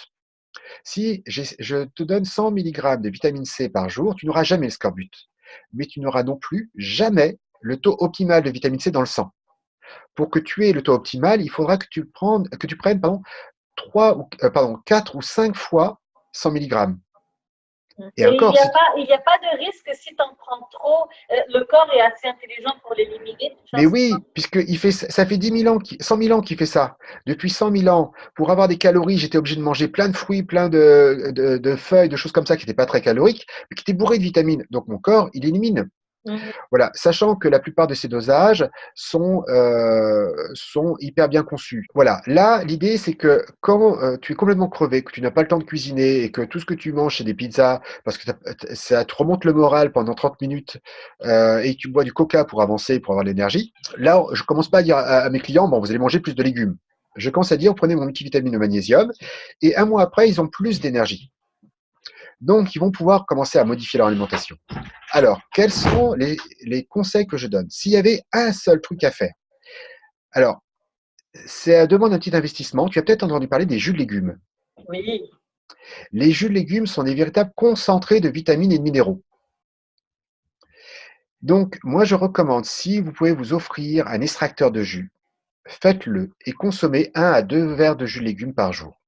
Speaker 2: Si je te donne 100 mg de vitamine C par jour, tu n'auras jamais le scorbut. Mais tu n'auras non plus jamais le taux optimal de vitamine C dans le sang. Pour que tu aies le taux optimal, il faudra que tu prennes 4 ou 5 fois 100 mg. Et
Speaker 1: et
Speaker 2: encore, si
Speaker 1: il y a pas de risque si tu en prends trop, le corps est assez intelligent pour l'éliminer, de toute
Speaker 2: mais
Speaker 1: façon.
Speaker 2: oui, puisque ça fait 10 000 ans, 100 000 ans qu'il fait ça. Depuis 100 000 ans, pour avoir des calories, j'étais obligé de manger plein de fruits, plein de feuilles, de choses comme ça qui n'étaient pas très caloriques, mais qui étaient bourrées de vitamines. Donc mon corps, il élimine.
Speaker 1: Mhm.
Speaker 2: Voilà, sachant que la plupart de ces dosages sont hyper bien conçus. Voilà, là, l'idée, c'est que quand tu es complètement crevé, que tu n'as pas le temps de cuisiner et que tout ce que tu manges, c'est des pizzas, parce que ça te remonte le moral pendant 30 minutes et que tu bois du coca pour avancer, pour avoir de l'énergie, là, je commence pas à dire à mes clients, bon, vous allez manger plus de légumes. Je commence à dire, prenez mon multivitamine de magnésium, et un mois après, ils ont plus d'énergie. Donc, ils vont pouvoir commencer à modifier leur alimentation. Alors, quels sont les conseils que je donne? S'il y avait un seul truc à faire, alors, ça demande un petit investissement. Tu as peut-être entendu parler des jus de légumes.
Speaker 1: Oui.
Speaker 2: Les jus de légumes sont des véritables concentrés de vitamines et de minéraux. Donc, moi, je recommande, si vous pouvez vous offrir un extracteur de jus, faites-le et consommez 1 à 2 verres de jus de légumes par jour.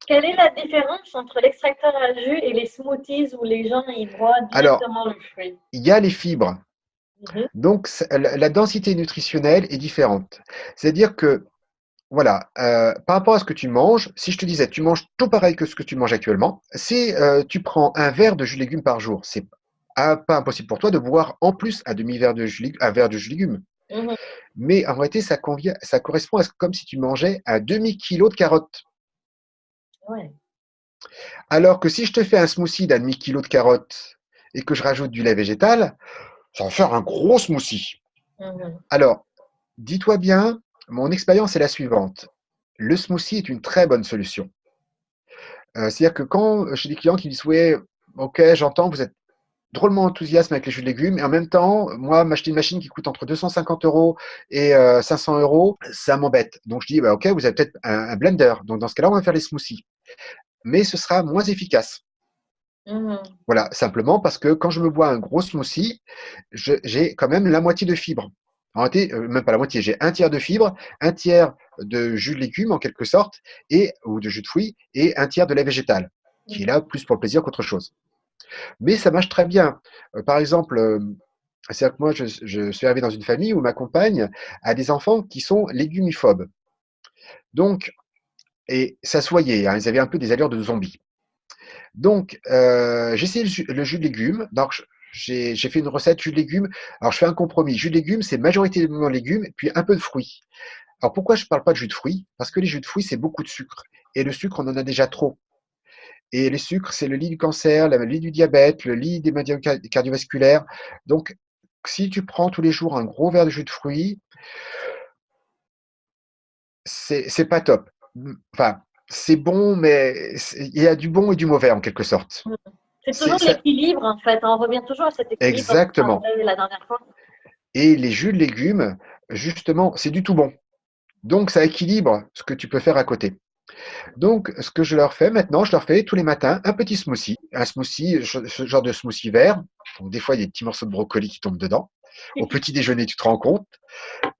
Speaker 1: Quelle est la différence entre l'extracteur à jus et les smoothies où les gens y broient
Speaker 2: Alors,
Speaker 1: directement le fruit?
Speaker 2: il y a les fibres.
Speaker 1: Mhm.
Speaker 2: Donc, la densité nutritionnelle est différente. C'est-à-dire que voilà, par rapport à ce que tu manges, si je te disais, tu manges tout pareil que ce que tu manges actuellement, si tu prends un verre de jus de légumes par jour, c'est pas impossible pour toi de boire en plus un verre de jus de légumes.
Speaker 1: Mhm.
Speaker 2: Mais en réalité, ça correspond comme si tu mangeais un demi-kilo de carottes.
Speaker 1: Ouais.
Speaker 2: Alors que si je te fais un smoothie d'un demi-kilo de carottes et que je rajoute du lait végétal, ça va faire un gros smoothie.
Speaker 1: Mhm.
Speaker 2: Alors, dis-toi bien, mon expérience est la suivante. Le smoothie est une très bonne solution. C'est-à-dire que quand j'ai des clients qui me disent: «Ouais, OK, j'entends, vous êtes drôlement enthousiaste avec les jus de légumes et en même temps, moi, m'acheter une machine qui coûte entre 250 € et 500 €, ça m'embête». Donc je dis: «Bah, OK, vous avez peut-être un blender. Donc dans ce cas-là, on va faire les smoothies. Mais ce sera moins efficace».
Speaker 1: Mhm.
Speaker 2: Voilà, simplement parce que quand je me bois un gros smoothie, j'ai quand même la moitié de fibres. En réalité, même pas la moitié, j'ai un tiers de fibres, un tiers de jus de légumes en quelque sorte, ou de jus de fruits, et un tiers de lait végétal, qui est là plus pour le plaisir qu'autre chose. Mais ça marche très bien. Par exemple, c'est-à-dire que moi, je suis arrivé dans une famille où ma compagne a des enfants qui sont légumiphobes. Donc, et ça se voyait, hein, ils avaient un peu des allures de zombies. Donc, j'ai essayé le jus de légumes. Donc, j'ai fait une recette jus de légumes. Alors, je fais un compromis. Jus de légumes, c'est majoritairement légumes, puis un peu de fruits. Alors, pourquoi je ne parle pas de jus de fruits? Parce que les jus de fruits, c'est beaucoup de sucre. Et le sucre, on en a déjà trop. Et les sucres, c'est le lit du cancer, le lit du diabète, le lit des maladies cardiovasculaires. Donc, si tu prends tous les jours un gros verre de jus de fruits, c'est pas top. Enfin, c'est bon, mais il y a du bon et du mauvais en quelque sorte.
Speaker 1: Mhm. C'est
Speaker 2: C'est
Speaker 1: toujours
Speaker 2: ça,
Speaker 1: l'équilibre, en fait. On revient toujours à cet équilibre dont on
Speaker 2: exactement.
Speaker 1: parlait la dernière fois.
Speaker 2: Et les jus de légumes, justement, c'est du tout bon. Donc, ça équilibre ce que tu peux faire à côté. Donc, ce que je leur fais maintenant, je leur fais tous les matins un petit smoothie. Un smoothie, ce genre de smoothie vert. Donc, des fois, il y a des petits morceaux de brocoli qui tombent dedans. Au petit déjeuner, tu te rends compte.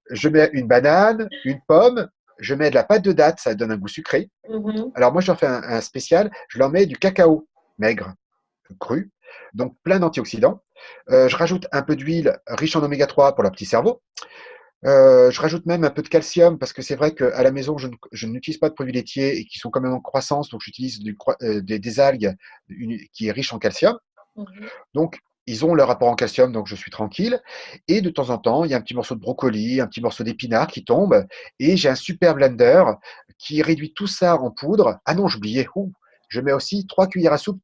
Speaker 2: Je mets une banane, une pomme, je mets de la pâte de date, ça donne un goût sucré.
Speaker 1: Mhm.
Speaker 2: Alors, moi, je leur fais un spécial, je leur mets du cacao. maigre, cru, donc plein d'antioxydants. Je rajoute un peu d'huile riche en oméga 3 pour le petit cerveau. Je rajoute même un peu de calcium parce que c'est vrai qu'à la maison, je n'utilise pas de produits laitiers et qui sont quand même en croissance, donc j'utilise des algues qui est riche en calcium.
Speaker 1: Mhm.
Speaker 2: Donc, ils ont leur apport en calcium, donc je suis tranquille. Et de temps en temps, il y a un petit morceau de brocoli, un petit morceau d'épinard qui tombe, et j'ai un super blender qui réduit tout ça en poudre. Ah non, j'oubliais, je mets aussi 3 cuillères à soupe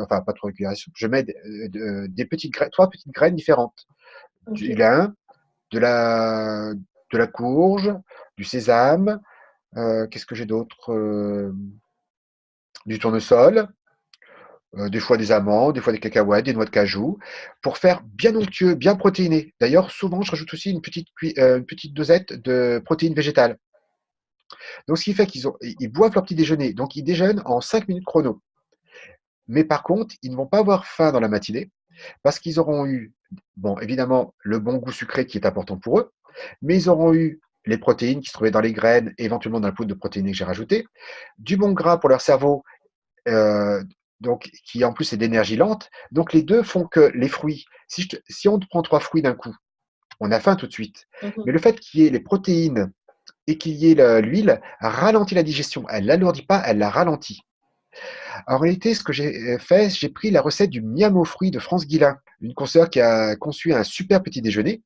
Speaker 2: enfin pas 3 cuillères à soupe, je mets des petites graines, 3 petites graines différentes.
Speaker 1: Ok.
Speaker 2: Du lin, de la courge, du sésame, qu'est-ce que j'ai d'autre? Du tournesol, des fois des amandes, des fois des cacahuètes, des noix de cajou, pour faire bien onctueux, bien protéiné. D'ailleurs, souvent, je rajoute aussi une petite dosette de protéines végétales. Donc, ce qui fait ils boivent leur petit déjeuner. Donc, ils déjeunent en 5 minutes chrono. Mais par contre, ils ne vont pas avoir faim dans la matinée parce qu'ils auront eu, bon, évidemment, le bon goût sucré qui est important pour eux, mais ils auront eu les protéines qui se trouvaient dans les graines et éventuellement dans la poudre de protéines que j'ai rajoutée, du bon gras pour leur cerveau, euh, donc, qui en plus est d'énergie lente. Donc, les deux font que les fruits, si on prend 3 fruits d'un coup, on a faim tout de suite. Mais
Speaker 1: Mhm.
Speaker 2: le fait qu'il y ait les protéines et qu'il y ait l'huile ralentit la digestion. Elle ne l'alourdit pas, elle la ralentit. En réalité, ce que j'ai fait, j'ai pris la recette du miam aux fruits de France Guillain, une consoeur qui a conçu un super petit déjeuner.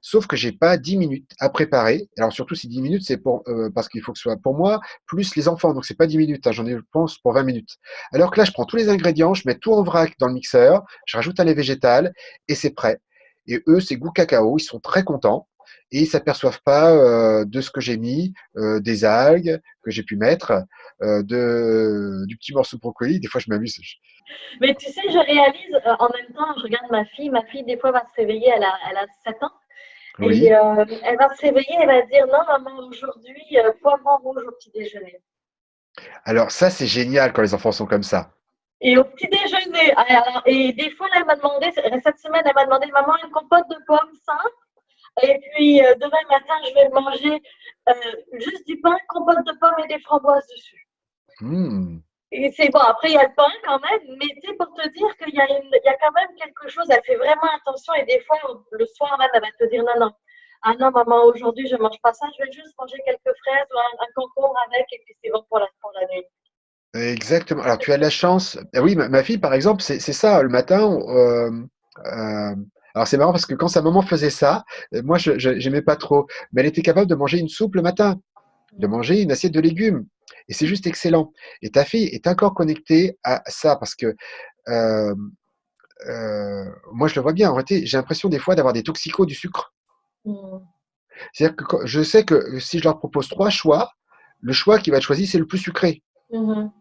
Speaker 2: Sauf que j'ai pas 10 minutes à préparer. Alors surtout si 10 minutes, c'est parce qu'il faut que ce soit pour moi, plus les enfants. Donc c'est pas 10 minutes, hein, j'en ai, je pense, pour 20 minutes. Alors que là, je prends tous les ingrédients, je mets tout en vrac dans le mixeur, je rajoute un lait végétal et c'est prêt. Et eux, c'est goût cacao, ils sont très contents et ils s'aperçoivent pas de ce que j'ai mis, des algues que j'ai pu mettre, du petit morceau de brocoli. Des fois, je m'amuse.
Speaker 1: Mais tu sais, je réalise en même temps, je regarde ma fille. Ma fille, des fois, va se réveiller, elle a 7 ans. Et
Speaker 2: Oui.
Speaker 1: elle va se réveiller, elle va dire non, maman, aujourd'hui, poivron rouge au petit déjeuner.
Speaker 2: Alors ça, c'est génial quand les enfants sont comme ça.
Speaker 1: Et au petit déjeuner, alors, et des fois, elle m'a demandé, cette semaine, elle m'a demandé, maman, une compote de pommes simple. Et puis, demain matin, je vais manger juste du pain, compote de pommes et des framboises dessus.
Speaker 2: Hmm.
Speaker 1: Et c'est bon, après, il y a le pain quand même, mais tu sais, pour te dire il y a quand même quelque chose, elle fait vraiment attention et des fois, le soir même, elle va te dire non, non. Ah non, maman, aujourd'hui, je ne mange pas ça, je vais juste manger quelques fraises ou un concombre avec et puis c'est bon pour la nuit.
Speaker 2: Exactement. Alors, tu as de la chance. Ah oui, ma fille, par exemple, c'est ça. Le matin, euh, alors c'est marrant parce que quand sa maman faisait ça, moi, je n'aimais pas trop. Mais elle était capable de manger une soupe le matin, de manger une assiette de légumes. Et c'est juste excellent. Et ta fille est encore connectée à ça parce que euh, moi, je le vois bien. En réalité, j'ai l'impression des fois d'avoir des toxicos du sucre.
Speaker 1: Mm.
Speaker 2: C'est-à-dire que je sais que si je leur propose 3 choix, le choix qui va être choisi, c'est le plus sucré.
Speaker 1: Mhm.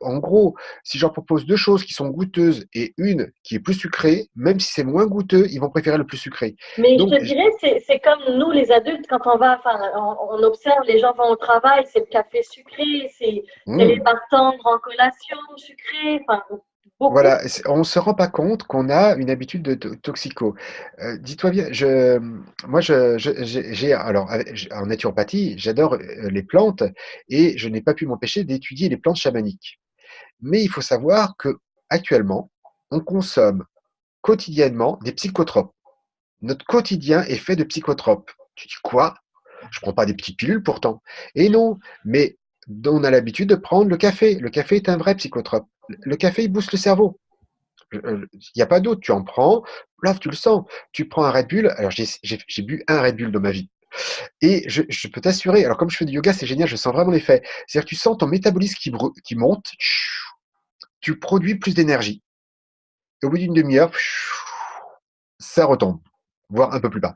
Speaker 2: En gros, si j'en propose 2 choses qui sont goûteuses et une qui est plus sucrée, même si c'est moins goûteux, ils vont préférer le plus sucré.
Speaker 1: Mais je
Speaker 2: Donc,
Speaker 1: te dirais, c'est comme nous, les adultes, quand on va, enfin, on observe, les gens vont au travail, c'est le café sucré, c'est les
Speaker 2: hmm,
Speaker 1: barres tendres en collation sucrée, enfin, beaucoup.
Speaker 2: voilà, on ne se rend pas compte qu'on a une habitude de toxico. Dis-toi bien, moi, alors, en naturopathie, j'adore les plantes et je n'ai pas pu m'empêcher d'étudier les plantes chamaniques. Mais il faut savoir que actuellement, on consomme quotidiennement des psychotropes. Notre quotidien est fait de psychotropes. Tu dis quoi? Je prends pas des petites pilules pourtant. Et non, mais on a l'habitude de prendre le café. Le café est un vrai psychotrope. Le café, il booste le cerveau. Il n'y a pas d'autre. Tu en prends, là, tu le sens. Tu prends un Red Bull. Alors, j'ai bu un Red Bull dans ma vie. Et je peux t'assurer, alors comme je fais du yoga, c'est génial, je sens vraiment l'effet. C'est-à-dire que tu sens ton métabolisme qui monte, tu produis plus d'énergie. Et au bout d'une demi-heure, ça retombe, voire un peu plus bas.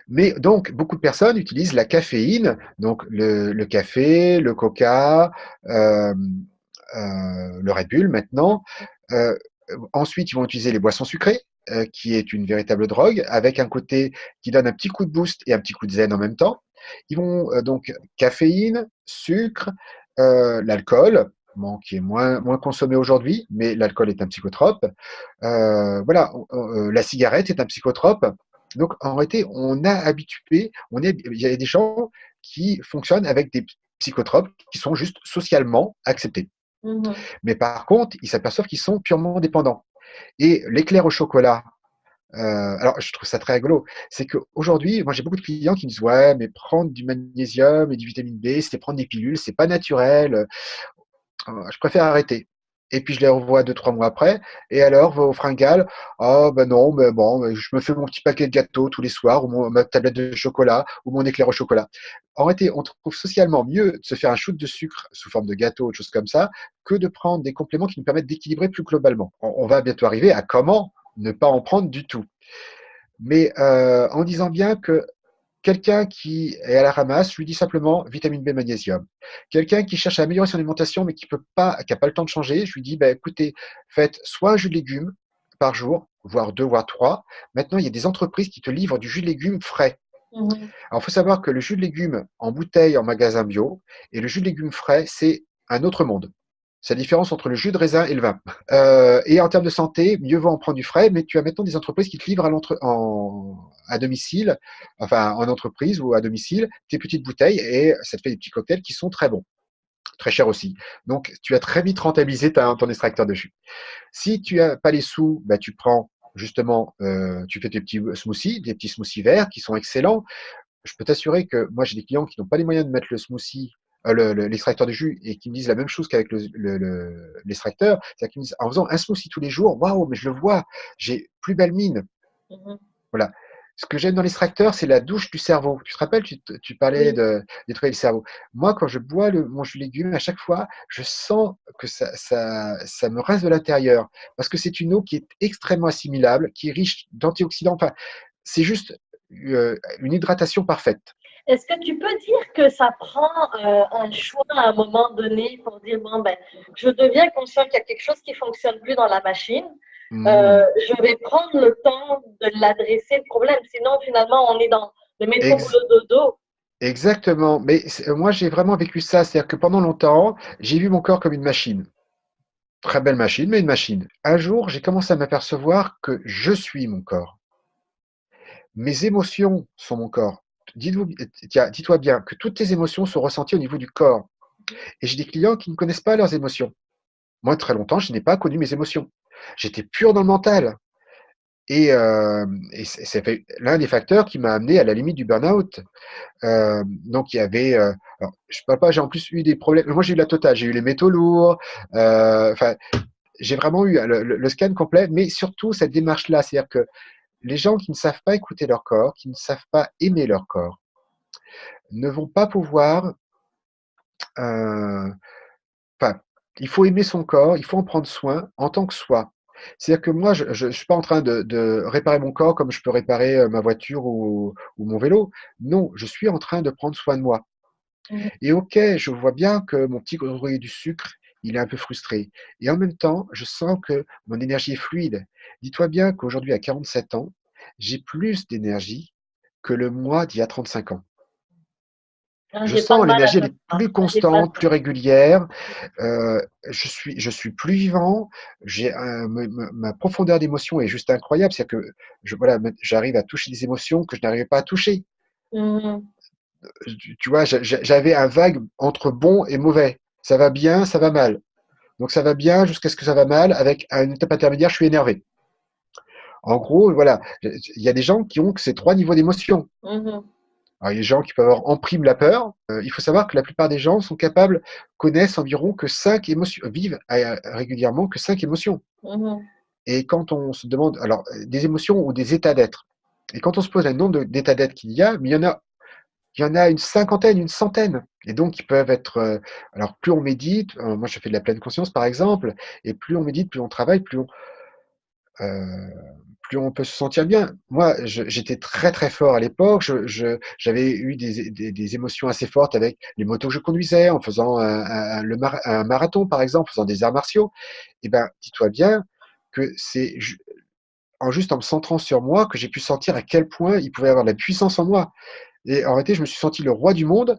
Speaker 2: Mais donc, beaucoup de personnes utilisent la caféine, donc le café, le coca, euh, le Red Bull maintenant. Euh, Ensuite, ils vont utiliser les boissons sucrées, qui est une véritable drogue, avec un côté qui donne un petit coup de boost et un petit coup de zen en même temps. Ils vont donc caféine, sucre, l'alcool, bon, qui est moins consommé aujourd'hui, mais l'alcool est un psychotrope. Voilà, la cigarette est un psychotrope. Donc, en réalité, il y a des gens qui fonctionnent avec des psychotropes qui sont juste socialement acceptés.
Speaker 1: Mhm.
Speaker 2: Mais par contre, ils s'aperçoivent qu'ils sont purement dépendants. Et l'éclair au chocolat, alors je trouve ça très rigolo, c'est qu'aujourd'hui, moi j'ai beaucoup de clients qui me disent ouais, mais prendre du magnésium et du vitamine B, c'est prendre des pilules, c'est pas naturel, je préfère arrêter. Et puis je les revois 2, 3 mois après, et alors, va au Fringales, oh ben non, mais bon, je me fais mon petit paquet de gâteaux tous les soirs, ou ma tablette de chocolat, ou mon éclair au chocolat. En réalité, on trouve socialement mieux de se faire un shoot de sucre sous forme de gâteau, ou de choses comme ça, que de prendre des compléments qui nous permettent d'équilibrer plus globalement. On va bientôt arriver à comment ne pas en prendre du tout. Mais en disant bien que quelqu'un qui est à la ramasse, je lui dis simplement vitamine B, magnésium. Quelqu'un qui cherche à améliorer son alimentation mais qui peut pas, qui n'a pas le temps de changer, je lui dis bah, écoutez, faites soit un jus de légumes par jour, voire deux, voire trois. Maintenant, il y a des entreprises qui te livrent du jus de légumes frais.
Speaker 1: Mhm.
Speaker 2: Alors, il faut savoir que le jus de légumes en bouteille en magasin bio et le jus de légumes frais, c'est un autre monde. C'est la différence entre le jus de raisin et le vin. Et en termes de santé, mieux vaut en prendre du frais, mais tu as maintenant des entreprises qui te livrent à domicile, enfin en entreprise ou à domicile, tes petites bouteilles et ça te fait des petits cocktails qui sont très bons, très chers aussi. Donc tu as très vite rentabilisé ton extracteur de jus. Si tu n'as pas les sous, bah, tu prends justement, tu fais tes petits smoothies, des petits smoothies verts qui sont excellents. Je peux t'assurer que moi, j'ai des clients qui n'ont pas les moyens de mettre le smoothie, l'extracteur de jus, et qui me disent la même chose qu'avec l'extracteur. C'est-à-dire qu'ils me disent, en faisant un smoothie tous les jours, waouh, mais je le vois, j'ai plus belle mine.
Speaker 1: Mhm.
Speaker 2: Voilà. Ce que j'aime dans l'extracteur, c'est la douche du cerveau. Tu te rappelles, tu parlais
Speaker 1: Oui.
Speaker 2: de nettoyer le cerveau. Moi, quand je bois mon jus de légumes, à chaque fois, je sens que ça me reste de l'intérieur. Parce que c'est une eau qui est extrêmement assimilable, qui est riche d'antioxydants. Enfin, c'est juste une hydratation parfaite.
Speaker 1: Est-ce que tu peux dire que ça prend un choix à un moment donné pour dire, bon, ben, je deviens conscient qu'il y a quelque chose qui fonctionne plus dans la machine.
Speaker 2: Mmh.
Speaker 1: Je vais prendre le temps de l'adresser le problème. Sinon, finalement, on est dans le métro
Speaker 2: Ex
Speaker 1: boulot dodo.
Speaker 2: Exactement, mais moi j'ai vraiment vécu ça, c'est-à-dire que pendant longtemps, j'ai vu mon corps comme une machine. Très belle machine, mais une machine. Un jour, j'ai commencé à m'apercevoir que je suis mon corps. Mes émotions sont mon corps. Dites-vous, tiens, dis-toi bien que toutes tes émotions sont ressenties au niveau du corps. Et j'ai des clients qui ne connaissent pas leurs émotions. Moi, très longtemps, je n'ai pas connu mes émotions. J'étais pur dans le mental. Et c'est l'un des facteurs qui m'a amené à la limite du burn-out. Donc il y avait, alors je parle pas, j'ai en plus eu des problèmes. Moi j'ai eu la totale, j'ai eu les métaux lourds. Enfin, j'ai vraiment eu le scan complet, mais surtout cette démarche-là, c'est-à-dire que les gens qui ne savent pas écouter leur corps, qui ne savent pas aimer leur corps, ne vont pas pouvoir. euh, Enfin, il faut aimer son corps, il faut en prendre soin en tant que soi. C'est-à-dire que moi, je suis pas en train de réparer mon corps comme je peux réparer ma voiture ou mon vélo. Non, je suis en train de prendre soin de moi.
Speaker 1: Mhm.
Speaker 2: Et OK, je vois bien que mon petit gruyère du sucre, il est un peu frustré. Et en même temps, je sens que mon énergie est fluide. Dis-toi bien qu'aujourd'hui, à 47 ans, j'ai plus d'énergie que le moi d'il y a 35 ans.
Speaker 1: Hein,
Speaker 2: Je
Speaker 1: j'ai pas de
Speaker 2: sens
Speaker 1: mal à
Speaker 2: l'énergie,
Speaker 1: te
Speaker 2: elle est
Speaker 1: voir.
Speaker 2: plus
Speaker 1: J'ai pas de
Speaker 2: constante, plus régulière. Je suis plus vivant. Ma profondeur d'émotion est juste incroyable. C'est-à-dire que voilà, j'arrive à toucher des émotions que je n'arrivais pas à toucher.
Speaker 1: Mhm.
Speaker 2: Tu vois, j'avais un vague entre bon et mauvais. Ça va bien, ça va mal. Donc ça va bien jusqu'à ce que ça va mal, avec à une étape intermédiaire, je suis énervé. En gros, voilà, il y a des gens qui ont que ces trois niveaux d'émotion.
Speaker 1: Mhm.
Speaker 2: Alors, il y a des gens qui peuvent avoir en prime la peur. Il faut savoir que la plupart des gens sont capables, connaissent environ que 5 émotions, vivent régulièrement que 5 émotions.
Speaker 1: Mhm.
Speaker 2: Et quand on se demande, alors, des émotions ou des états d'être. Et quand on se pose le nombre d'états d'être qu'il y a, mais il y en a une cinquantaine, une centaine. Et donc, ils peuvent être. Alors, plus on médite, moi je fais de la pleine conscience par exemple, et plus on médite, plus on travaille, euh, plus on peut se sentir bien. Moi, j'étais très très fort à l'époque. J'avais eu des émotions assez fortes avec les motos que je conduisais, en faisant un marathon par exemple, en faisant des arts martiaux. Et ben, dis-toi bien que c'est juste en me centrant sur moi que j'ai pu sentir à quel point il pouvait y avoir de la puissance en moi. Et en réalité, je me suis senti le roi du monde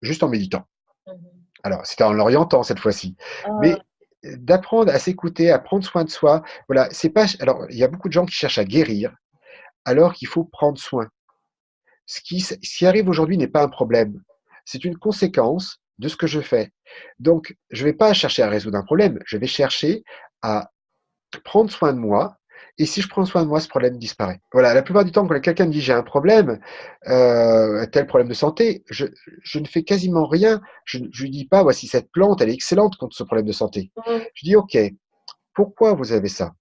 Speaker 2: juste en méditant.
Speaker 1: Mhm.
Speaker 2: Alors, c'était en l'orientant cette fois-ci.
Speaker 1: Euh,
Speaker 2: Mais d'apprendre à s'écouter, à prendre soin de soi, voilà, c'est pas. Alors, il y a beaucoup de gens qui cherchent à guérir, alors qu'il faut prendre soin. Ce qui arrive aujourd'hui n'est pas un problème. C'est une conséquence de ce que je fais. Donc, je ne vais pas chercher à résoudre un problème, je vais chercher à prendre soin de moi. Et si je prends soin de moi, ce problème disparaît. Voilà, la plupart du temps, quand quelqu'un me dit j'ai un problème, tel problème de santé, je ne fais quasiment rien. Je ne lui dis pas voici cette plante, elle est excellente contre ce problème de santé.
Speaker 1: Mhm.
Speaker 2: Je dis ok, pourquoi vous avez ça?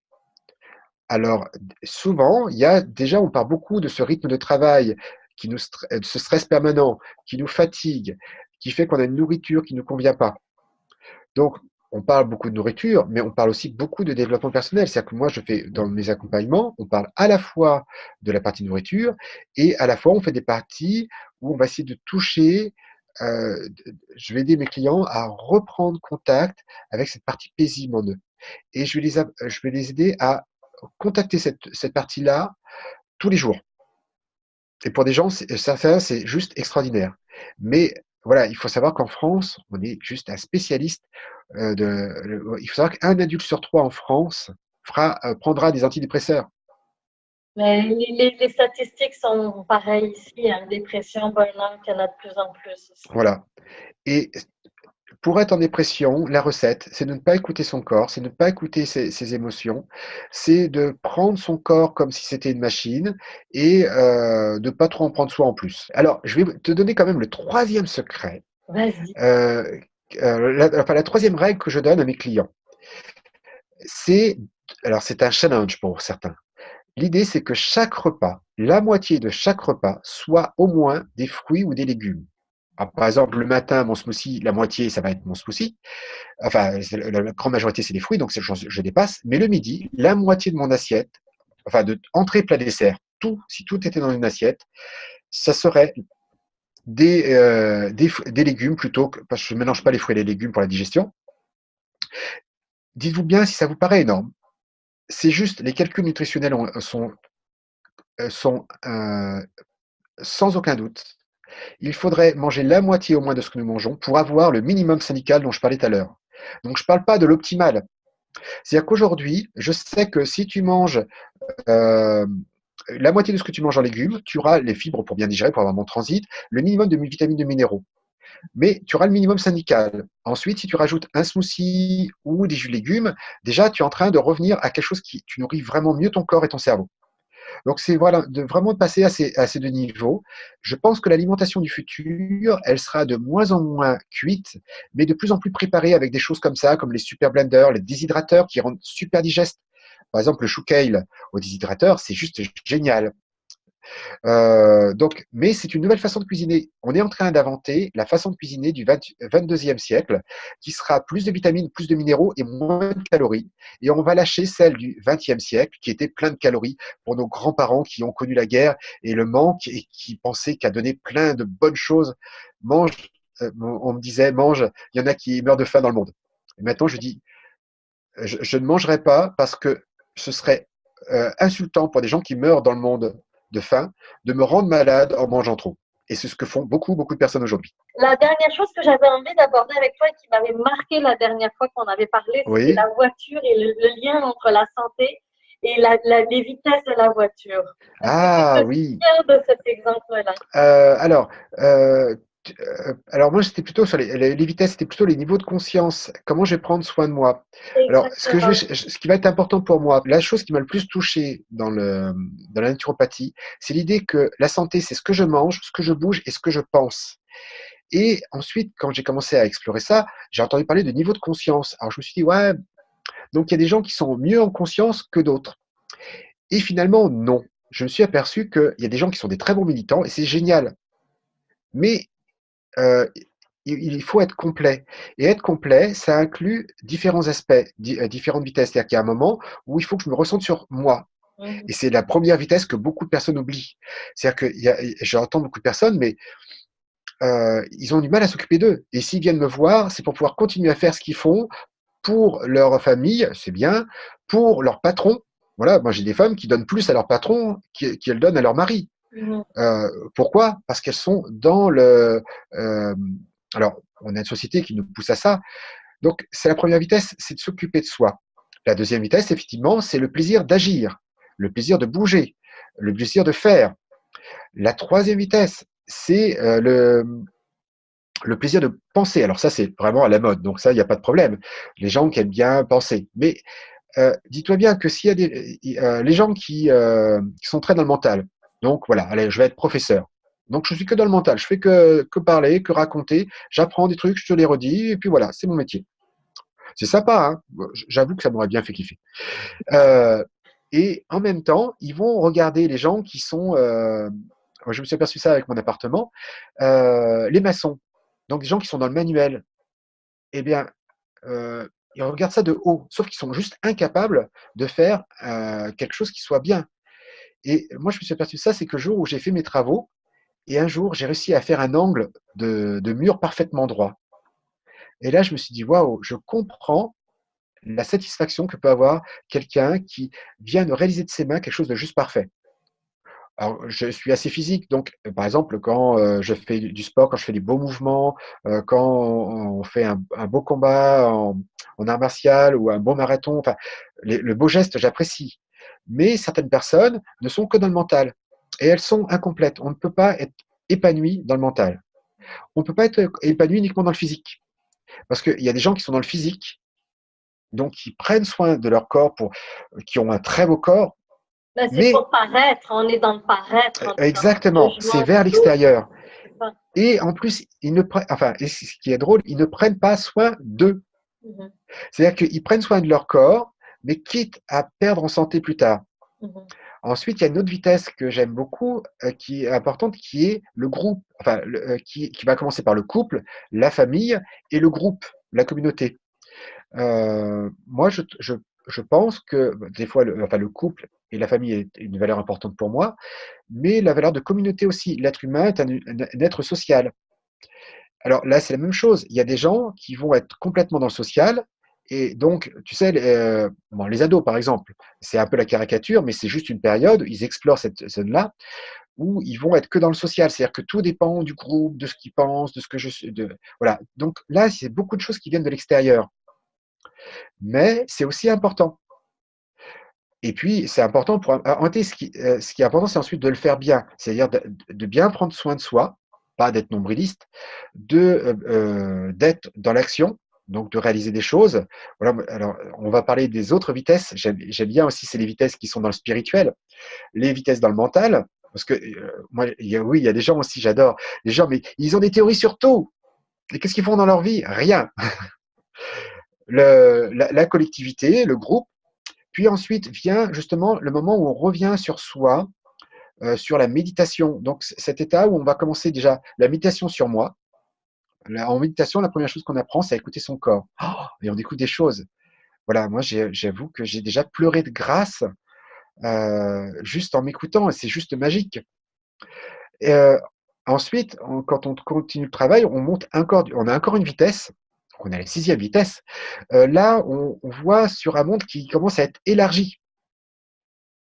Speaker 2: Alors, souvent, il y a déjà, on parle beaucoup de ce rythme de travail, ce stress permanent, qui nous fatigue, qui fait qu'on a une nourriture qui ne nous convient pas. Donc, on parle beaucoup de nourriture, mais on parle aussi beaucoup de développement personnel. C'est-à-dire que moi, je fais dans mes accompagnements, on parle à la fois de la partie nourriture et à la fois on fait des parties où on va essayer de toucher. Je vais aider mes clients à reprendre contact avec cette partie paisible en eux. Et je vais les aider à contacter cette partie-là tous les jours. Et pour des gens, ça, c'est juste extraordinaire. Mais voilà, il faut savoir qu'en France, on est juste un spécialiste il faut savoir qu'un adulte sur trois en France prendra des antidépresseurs.
Speaker 1: Mais les statistiques sont pareilles ici, hein, dépression, burn-out, il y en a de plus en plus aussi.
Speaker 2: Voilà. Et pour être en dépression, la recette, c'est de ne pas écouter son corps, c'est de ne pas écouter ses émotions, c'est de prendre son corps comme si c'était une machine et de ne pas trop en prendre soi en plus. Alors, je vais te donner quand même le troisième secret.
Speaker 1: Vas-y.
Speaker 2: Euh, la troisième règle que je donne à mes clients, c'est, alors c'est un challenge pour certains. L'idée, c'est que chaque repas, la moitié de chaque repas, soit au moins des fruits ou des légumes. Alors, par exemple, le matin, mon smoothie, la moitié, ça va être mon smoothie. Enfin, la grande majorité, c'est des fruits, donc je dépasse. Mais le midi, la moitié de mon assiette, enfin, de entrée, plat, dessert, tout, si tout était dans une assiette, ça serait des légumes plutôt que, parce que je ne mélange pas les fruits et les légumes pour la digestion. Dites-vous bien si ça vous paraît énorme. C'est juste, les calculs nutritionnels sont sans aucun doute. Il faudrait manger la moitié au moins de ce que nous mangeons pour avoir le minimum syndical dont je parlais tout à l'heure. Donc, je ne parle pas de l'optimal. C'est-à-dire qu'aujourd'hui, je sais que si tu manges euh, la moitié de ce que tu manges en légumes, tu auras les fibres pour bien digérer, pour avoir un bon transit, le minimum de vitamines et de minéraux. Mais tu auras le minimum syndical. Ensuite, si tu rajoutes un smoothie ou des jus de légumes, déjà, tu es en train de revenir à quelque chose qui tu nourris vraiment mieux ton corps et ton cerveau. Donc, c'est voilà, vraiment de passer à ces deux niveaux. Je pense que l'alimentation du futur, elle sera de moins en moins cuite, mais de plus en plus préparée avec des choses comme ça, comme les super blenders, les déshydrateurs qui rendent super digeste. Par exemple, le chou kale au déshydrateur, c'est juste génial. Donc, mais c'est une nouvelle façon de cuisiner. On est en train d'inventer la façon de cuisiner du 22e siècle, qui sera plus de vitamines, plus de minéraux et moins de calories. Et on va lâcher celle du 20e siècle, qui était plein de calories pour nos grands-parents qui ont connu la guerre et le manque et qui pensaient qu'à donner plein de bonnes choses, mange, on me disait, mange, il y en a qui meurent de faim dans le monde. Et maintenant, je dis, je ne mangerai pas parce que ce serait insultant pour des gens qui meurent dans le monde de faim de me rendre malade en mangeant trop. Et c'est ce que font beaucoup, beaucoup de personnes aujourd'hui.
Speaker 1: La dernière chose que j'avais envie d'aborder avec toi et qui m'avait marqué la dernière fois qu'on avait parlé, c'était
Speaker 2: Oui.
Speaker 1: la voiture et le lien entre la santé et les vitesses de la voiture. Est-ce que tu
Speaker 2: Ah
Speaker 1: te
Speaker 2: oui.
Speaker 1: souviens de cet exemple-là?
Speaker 2: Euh, alors, euh, alors moi, j'étais plutôt sur les vitesses, c'était plutôt les niveaux de conscience. Comment je vais prendre soin de moi? Alors,
Speaker 1: Exactement.
Speaker 2: ce qui va être important pour moi, la chose qui m'a le plus touché dans la naturopathie, c'est l'idée que la santé, c'est ce que je mange, ce que je bouge et ce que je pense. Et ensuite, quand j'ai commencé à explorer ça, j'ai entendu parler de niveau de conscience. Alors, je me suis dit, ouais, donc il y a des gens qui sont mieux en conscience que d'autres. Et finalement, non. Je me suis aperçu qu'il y a des gens qui sont des très bons militants et c'est génial. Mais euh, il faut être complet. Et être complet, ça inclut différents aspects, différentes vitesses. C'est-à-dire qu'il y a un moment où il faut que je me ressente sur moi.
Speaker 1: Mhm.
Speaker 2: Et c'est la première vitesse que beaucoup de personnes oublient. C'est-à-dire que j'entends beaucoup de personnes, mais ils ont du mal à s'occuper d'eux. Et s'ils viennent me voir, c'est pour pouvoir continuer à faire ce qu'ils font pour leur famille, c'est bien, pour leur patron. Voilà, moi j'ai des femmes qui donnent plus à leur patron qu'elles donnent à leur mari.
Speaker 1: Mhm.
Speaker 2: Pourquoi? Parce qu'elles sont dans le. Alors, on a une société qui nous pousse à ça. Donc, c'est la première vitesse, c'est de s'occuper de soi. La deuxième vitesse, effectivement, c'est le plaisir d'agir, le plaisir de bouger, le plaisir de faire. La troisième vitesse, c'est le plaisir de penser. Alors ça, c'est vraiment à la mode, donc ça, il n'y a pas de problème. Les gens qui aiment bien penser. Mais dis-toi bien que s'il y a les gens qui sont très dans le mental, donc voilà, allez, je vais être professeur. Donc je suis que dans le mental, je fais que parler, que raconter, j'apprends des trucs, je te les redis, et puis voilà, c'est mon métier. C'est sympa, hein. J'avoue que ça m'aurait bien fait kiffer. Euh, et en même temps, ils vont regarder les gens qui sont, moi, je me suis aperçu ça avec mon appartement, les maçons. Donc des gens qui sont dans le manuel. Eh bien, ils regardent ça de haut, sauf qu'ils sont juste incapables de faire quelque chose qui soit bien. Et moi, je me suis aperçu de ça, c'est que le jour où j'ai fait mes travaux, et un jour, j'ai réussi à faire un angle de mur parfaitement droit. Et là, je me suis dit, waouh, je comprends la satisfaction que peut avoir quelqu'un qui vient de réaliser de ses mains quelque chose de juste parfait. Alors, je suis assez physique, donc par exemple, quand je fais du sport, quand je fais des beaux mouvements, quand on fait un beau combat en art martial ou un beau marathon, enfin, le beau geste, j'apprécie. Mais certaines personnes ne sont que dans le mental et elles sont incomplètes. On ne peut pas être épanoui dans le mental. On ne peut pas être épanoui uniquement dans le physique. Parce qu'il y a des gens qui sont dans le physique, donc qui prennent soin de leur corps, qui ont un très beau corps,
Speaker 1: Ben, c'est
Speaker 2: mais
Speaker 1: pour paraître, on est dans le paraître, on est dans le
Speaker 2: exactement, c'est
Speaker 1: jugement
Speaker 2: vers
Speaker 1: de l'autre.
Speaker 2: l'extérieur.
Speaker 1: C'est ça.
Speaker 2: Et en plus, ils ne prennent, enfin, et ce qui est drôle, ils ne prennent pas soin d'eux.
Speaker 1: Mhm,
Speaker 2: C'est-à-dire qu'ils prennent soin de leur corps, mais quitte à perdre en santé plus tard.
Speaker 1: mhm.
Speaker 2: Ensuite, il y a une autre vitesse que j'aime beaucoup, qui est importante, qui est le groupe, enfin, qui va commencer par le couple, la famille et le groupe, la communauté. Moi, je pense que des fois, enfin, le couple et la famille est une valeur importante pour moi, mais la valeur de communauté aussi. L'être humain est un être social. Alors là, c'est la même chose. Il y a des gens qui vont être complètement dans le social. Et donc, tu sais, bon, les ados, par exemple, c'est un peu la caricature, mais c'est juste une période, ils explorent cette zone-là, où ils vont être que dans le social. C'est-à-dire que tout dépend du groupe, de ce qu'ils pensent, de ce que je suis. Voilà. Donc là, c'est beaucoup de choses qui viennent de l'extérieur. Mais c'est aussi important. Et puis, c'est important pour ce qui est important, c'est ensuite de le faire bien. C'est-à-dire de bien prendre soin de soi, pas d'être nombriliste, d'être dans l'action, donc de réaliser des choses. Voilà, alors, on va parler des autres vitesses. J'aime bien aussi, c'est les vitesses qui sont dans le spirituel, les vitesses dans le mental. Parce que moi, oui, il y a des gens aussi, j'adore. Les gens, mais ils ont des théories sur tout. Et qu'est-ce qu'ils font dans leur vie? Rien. La collectivité, le groupe. Puis ensuite vient justement le moment où on revient sur soi, sur la méditation. Donc cet état où on va commencer déjà la méditation sur moi. En méditation, la première chose qu'on apprend, c'est à écouter son corps. Oh, et on écoute des choses. Voilà, moi j'avoue que j'ai déjà pleuré de grâce juste en m'écoutant, et c'est juste magique. Et, ensuite, quand on continue le travail, on a encore une vitesse. On a la sixième vitesse. Là, on voit sur un monde qui commence à être élargi.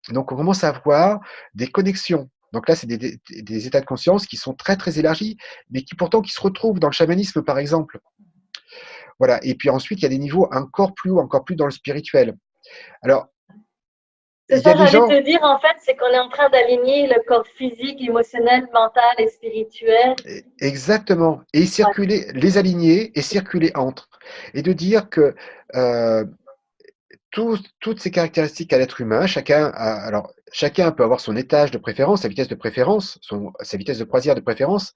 Speaker 2: Donc, on commence à avoir des connexions. Donc là, c'est des états de conscience qui sont très, très élargis, mais qui pourtant qui se retrouvent dans le chamanisme, par exemple. Voilà. Et puis ensuite, il y a des niveaux encore plus hauts, encore plus dans le spirituel. Alors,
Speaker 1: C'est
Speaker 2: il y
Speaker 1: ça,
Speaker 2: a des
Speaker 1: j'allais
Speaker 2: gens,
Speaker 1: te dire, en fait, c'est qu'on est en train d'aligner le corps physique, émotionnel, mental et spirituel.
Speaker 2: exactement, et
Speaker 1: Ouais.
Speaker 2: circuler, les aligner et circuler entre. Et de dire que euh, toutes ces caractéristiques à l'être humain, alors, chacun peut avoir son étage de préférence, sa vitesse de préférence, sa vitesse de croisière de préférence,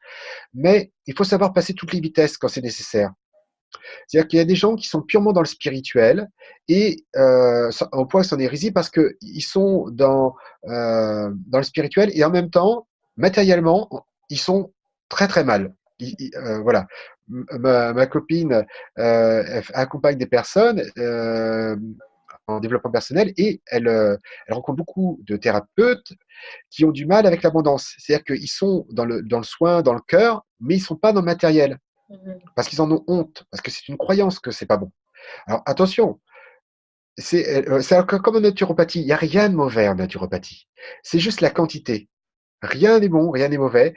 Speaker 2: mais il faut savoir passer toutes les vitesses quand c'est nécessaire. C'est-à-dire qu'il y a des gens qui sont purement dans le spirituel et au point que c'en est risible parce qu'ils sont dans le spirituel et en même temps, matériellement, ils sont très très mal. Voilà. Ma copine elle accompagne des personnes en développement personnel et elle rencontre beaucoup de thérapeutes qui ont du mal avec l'abondance. C'est-à-dire qu'ils sont dans le soin, dans le cœur, mais ils ne sont pas dans le matériel
Speaker 1: Mhm.
Speaker 2: parce qu'ils en ont honte, parce que c'est une croyance que c'est pas bon. Alors attention, c'est comme en naturopathie, il n'y a rien de mauvais en naturopathie. C'est juste la quantité. Rien n'est bon, rien n'est mauvais,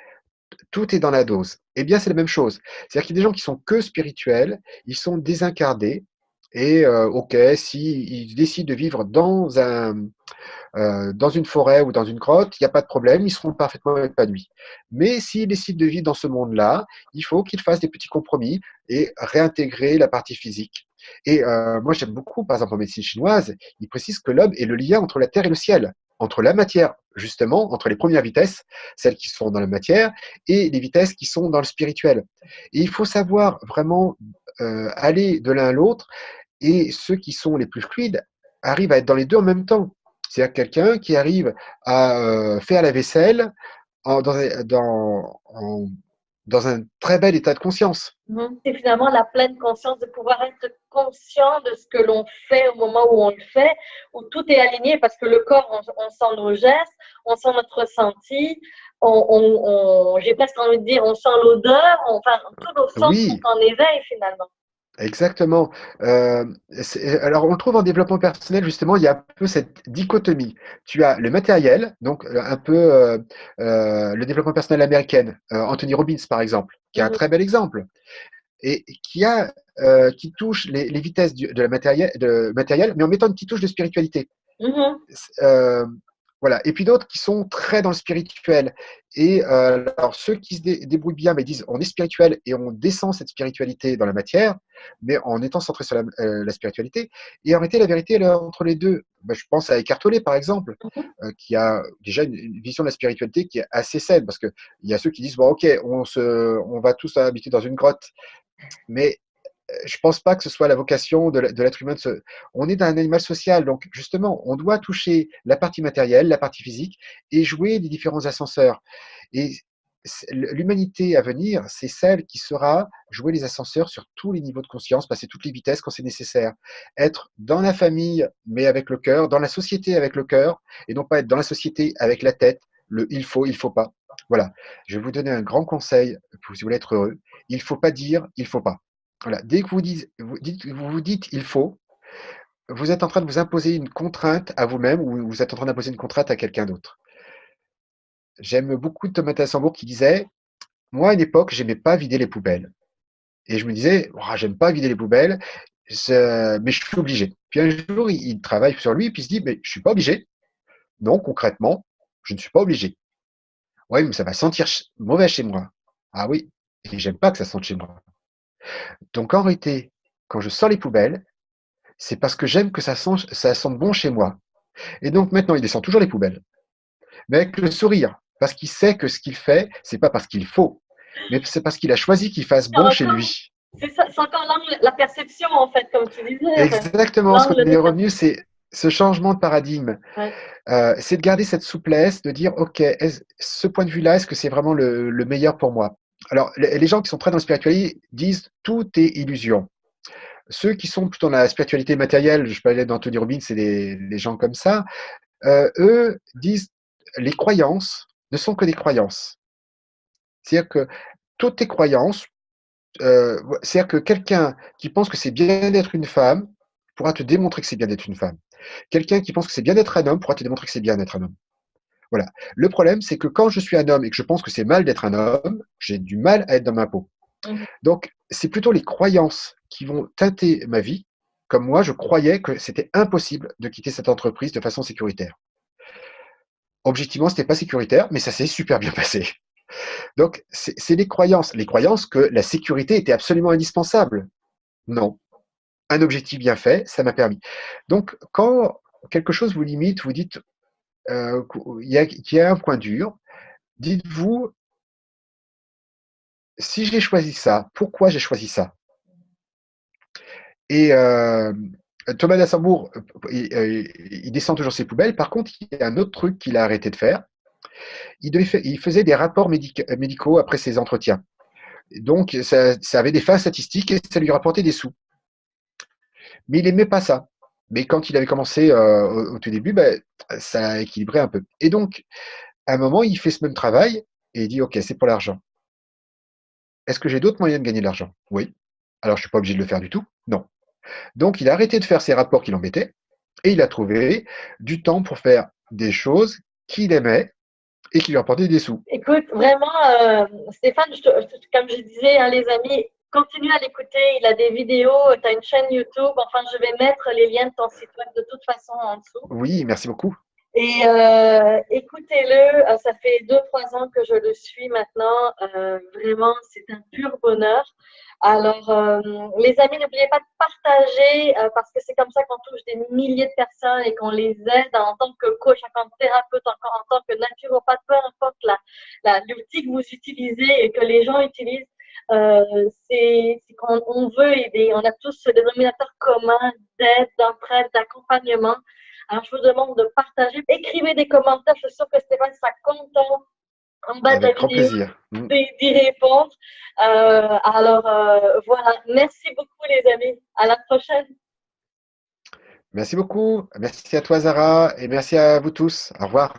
Speaker 2: tout est dans la dose. Eh bien, c'est la même chose. C'est-à-dire qu'il y a des gens qui sont que spirituels, ils sont désincarnés, Et ok, s'ils décident de vivre dans une forêt ou dans une grotte, il n'y a pas de problème, ils seront parfaitement épanouis. Mais s'ils décident de vivre dans ce monde-là, il faut qu'ils fassent des petits compromis et réintégrer la partie physique. Et moi, j'aime beaucoup, par exemple, en médecine chinoise, ils précisent que l'homme est le lien entre la terre et le ciel, entre la matière, justement, entre les premières vitesses, celles qui sont dans la matière, et les vitesses qui sont dans le spirituel. Et il faut savoir vraiment aller de l'un à l'autre, et ceux qui sont les plus fluides arrivent à être dans les deux en même temps. C'est-à-dire quelqu'un qui arrive à faire la vaisselle dans un très bel état de conscience.
Speaker 1: C'est finalement la pleine conscience de pouvoir être conscient de ce que l'on fait au moment où on le fait, où tout est aligné parce que le corps, on sent nos gestes, on sent notre ressenti, j'ai presque envie de dire, on sent l'odeur, enfin, tous nos sens sont
Speaker 2: Oui,
Speaker 1: en éveil finalement.
Speaker 2: exactement. Alors, on le trouve en développement personnel, justement, il y a un peu cette dichotomie. Tu as le matériel, donc un peu le développement personnel américain, Anthony Robbins, par exemple, qui est un très bel exemple, et qui touche les vitesses de matériel, mais en mettant une petite touche de spiritualité. Euh, voilà. Et puis d'autres qui sont très dans le spirituel. Et alors ceux qui se débrouillent bien, mais disent on est spirituel et on descend cette spiritualité dans la matière, mais en étant centré sur la spiritualité. Et en réalité, la vérité, elle est entre les deux. Ben, je pense à Eckhart Tolle, par exemple, qui a déjà une vision de la spiritualité qui est assez saine, parce qu'il y a ceux qui disent bon, ok, on va tous habiter dans une grotte, mais je ne pense pas que ce soit la vocation de l'être humain. On est un animal social, donc justement, on doit toucher la partie matérielle, la partie physique, et jouer les différents ascenseurs. Et l'humanité à venir, c'est celle qui saura jouer les ascenseurs sur tous les niveaux de conscience, passer toutes les vitesses quand c'est nécessaire. Être dans la famille, mais avec le cœur, dans la société avec le cœur, et non pas être dans la société avec la tête, il faut pas. Voilà. Je vais vous donner un grand conseil si vous voulez être heureux. Il ne faut pas dire il faut pas. Voilà. Dès que vous dites il faut, vous êtes en train de vous imposer une contrainte à vous-même ou vous êtes en train d'imposer une contrainte à quelqu'un d'autre. J'aime beaucoup Thomas Tassembourg qui disait moi, à une époque, j'aimais pas vider les poubelles. Et je me disais, oh, j'aime pas vider les poubelles, mais je suis obligé. Puis un jour, il travaille sur lui, puis il se dit, mais je suis pas obligé. Non, concrètement, je ne suis pas obligé. Oui, mais ça va sentir mauvais chez moi. Ah oui, et j'aime pas que ça sente chez moi. Donc en réalité, quand je sors les poubelles, c'est parce que j'aime que ça sente bon chez moi. Et donc maintenant, il descend toujours les poubelles, mais avec le sourire, parce qu'il sait que ce qu'il fait, c'est pas parce qu'il faut, mais c'est parce qu'il a choisi qu'il fasse bon chez lui.
Speaker 1: C'est ça, c'est encore l'angle, la perception en fait, comme tu disais,
Speaker 2: Exactement, ce qu'on
Speaker 1: l'angle de
Speaker 2: est revenu,
Speaker 1: perception.
Speaker 2: c'est ce changement de paradigme.
Speaker 1: Ouais.
Speaker 2: C'est de garder cette souplesse, de dire, OK, ce point de vue-là, est-ce que c'est vraiment le meilleur pour moi? Alors, les gens qui sont très dans la spiritualité disent tout est illusion. Ceux qui sont plutôt dans la spiritualité matérielle, je parlais d'Anthony Robbins, c'est des gens comme ça, eux disent les croyances ne sont que des croyances. C'est-à-dire que toutes tes croyances, c'est-à-dire que quelqu'un qui pense que c'est bien d'être une femme pourra te démontrer que c'est bien d'être une femme. Quelqu'un qui pense que c'est bien d'être un homme pourra te démontrer que c'est bien d'être un homme. Voilà. Le problème, c'est que quand je suis un homme et que je pense que c'est mal d'être un homme, j'ai du mal à être dans ma peau. Donc, c'est plutôt les croyances qui vont teinter ma vie. Comme moi, je croyais que c'était impossible de quitter cette entreprise de façon sécuritaire. Objectivement, ce n'était pas sécuritaire, mais ça s'est super bien passé. Donc, c'est les croyances. Les croyances que la sécurité était absolument indispensable. Non. Un objectif bien fait, ça m'a permis. Donc, quand quelque chose vous limite, vous dites qu'il y a un point dur, dites-vous, si j'ai choisi ça, pourquoi j'ai choisi ça? Et Thomas d'Assembourg, il descend toujours ses poubelles. Par contre, il y a un autre truc qu'il a arrêté de faire. Il faisait des rapports médicaux après ses entretiens. Donc, ça avait des fins statistiques et ça lui rapportait des sous. Mais il n'aimait pas ça. Mais quand il avait commencé au tout début, ben, ça a équilibré un peu. Et donc, à un moment, il fait ce même travail et il dit, OK, c'est pour l'argent. Est-ce que j'ai d'autres moyens de gagner de l'argent? Oui. Alors, je ne suis pas obligé de le faire du tout? Non. Donc, il a arrêté de faire ces rapports qui l'embêtaient et il a trouvé du temps pour faire des choses qu'il aimait et qui lui apportaient des sous.
Speaker 1: Écoute, vraiment, Stéphane, comme je disais, hein, les amis, continue à l'écouter. Il a des vidéos, tu as une chaîne YouTube. Enfin, je vais mettre les liens de ton site web de toute façon en dessous.
Speaker 2: Oui, merci beaucoup.
Speaker 1: Et écoutez-le, ça fait 2, 3 ans que je le suis maintenant. Vraiment, c'est un pur bonheur. Alors, les amis, n'oubliez pas de partager parce que c'est comme ça qu'on touche des milliers de personnes et qu'on les aide en tant que coach, en tant que thérapeute, en tant que naturopathe, peu importe l'outil que vous utilisez et que les gens utilisent. C'est qu'on veut aider. On a tous ce dénominateur commun d'aide, d'entraide, d'accompagnement. Alors, je vous demande de partager. Écrivez des commentaires. Je suis sûre que Stéphane sera content en bas de la
Speaker 2: Avec grand
Speaker 1: vidéo
Speaker 2: plaisir. Mm.
Speaker 1: d'y répondre. Alors, voilà. Merci beaucoup, les amis. À la prochaine.
Speaker 2: Merci beaucoup. Merci à toi, Zara, et merci à vous tous. Au revoir.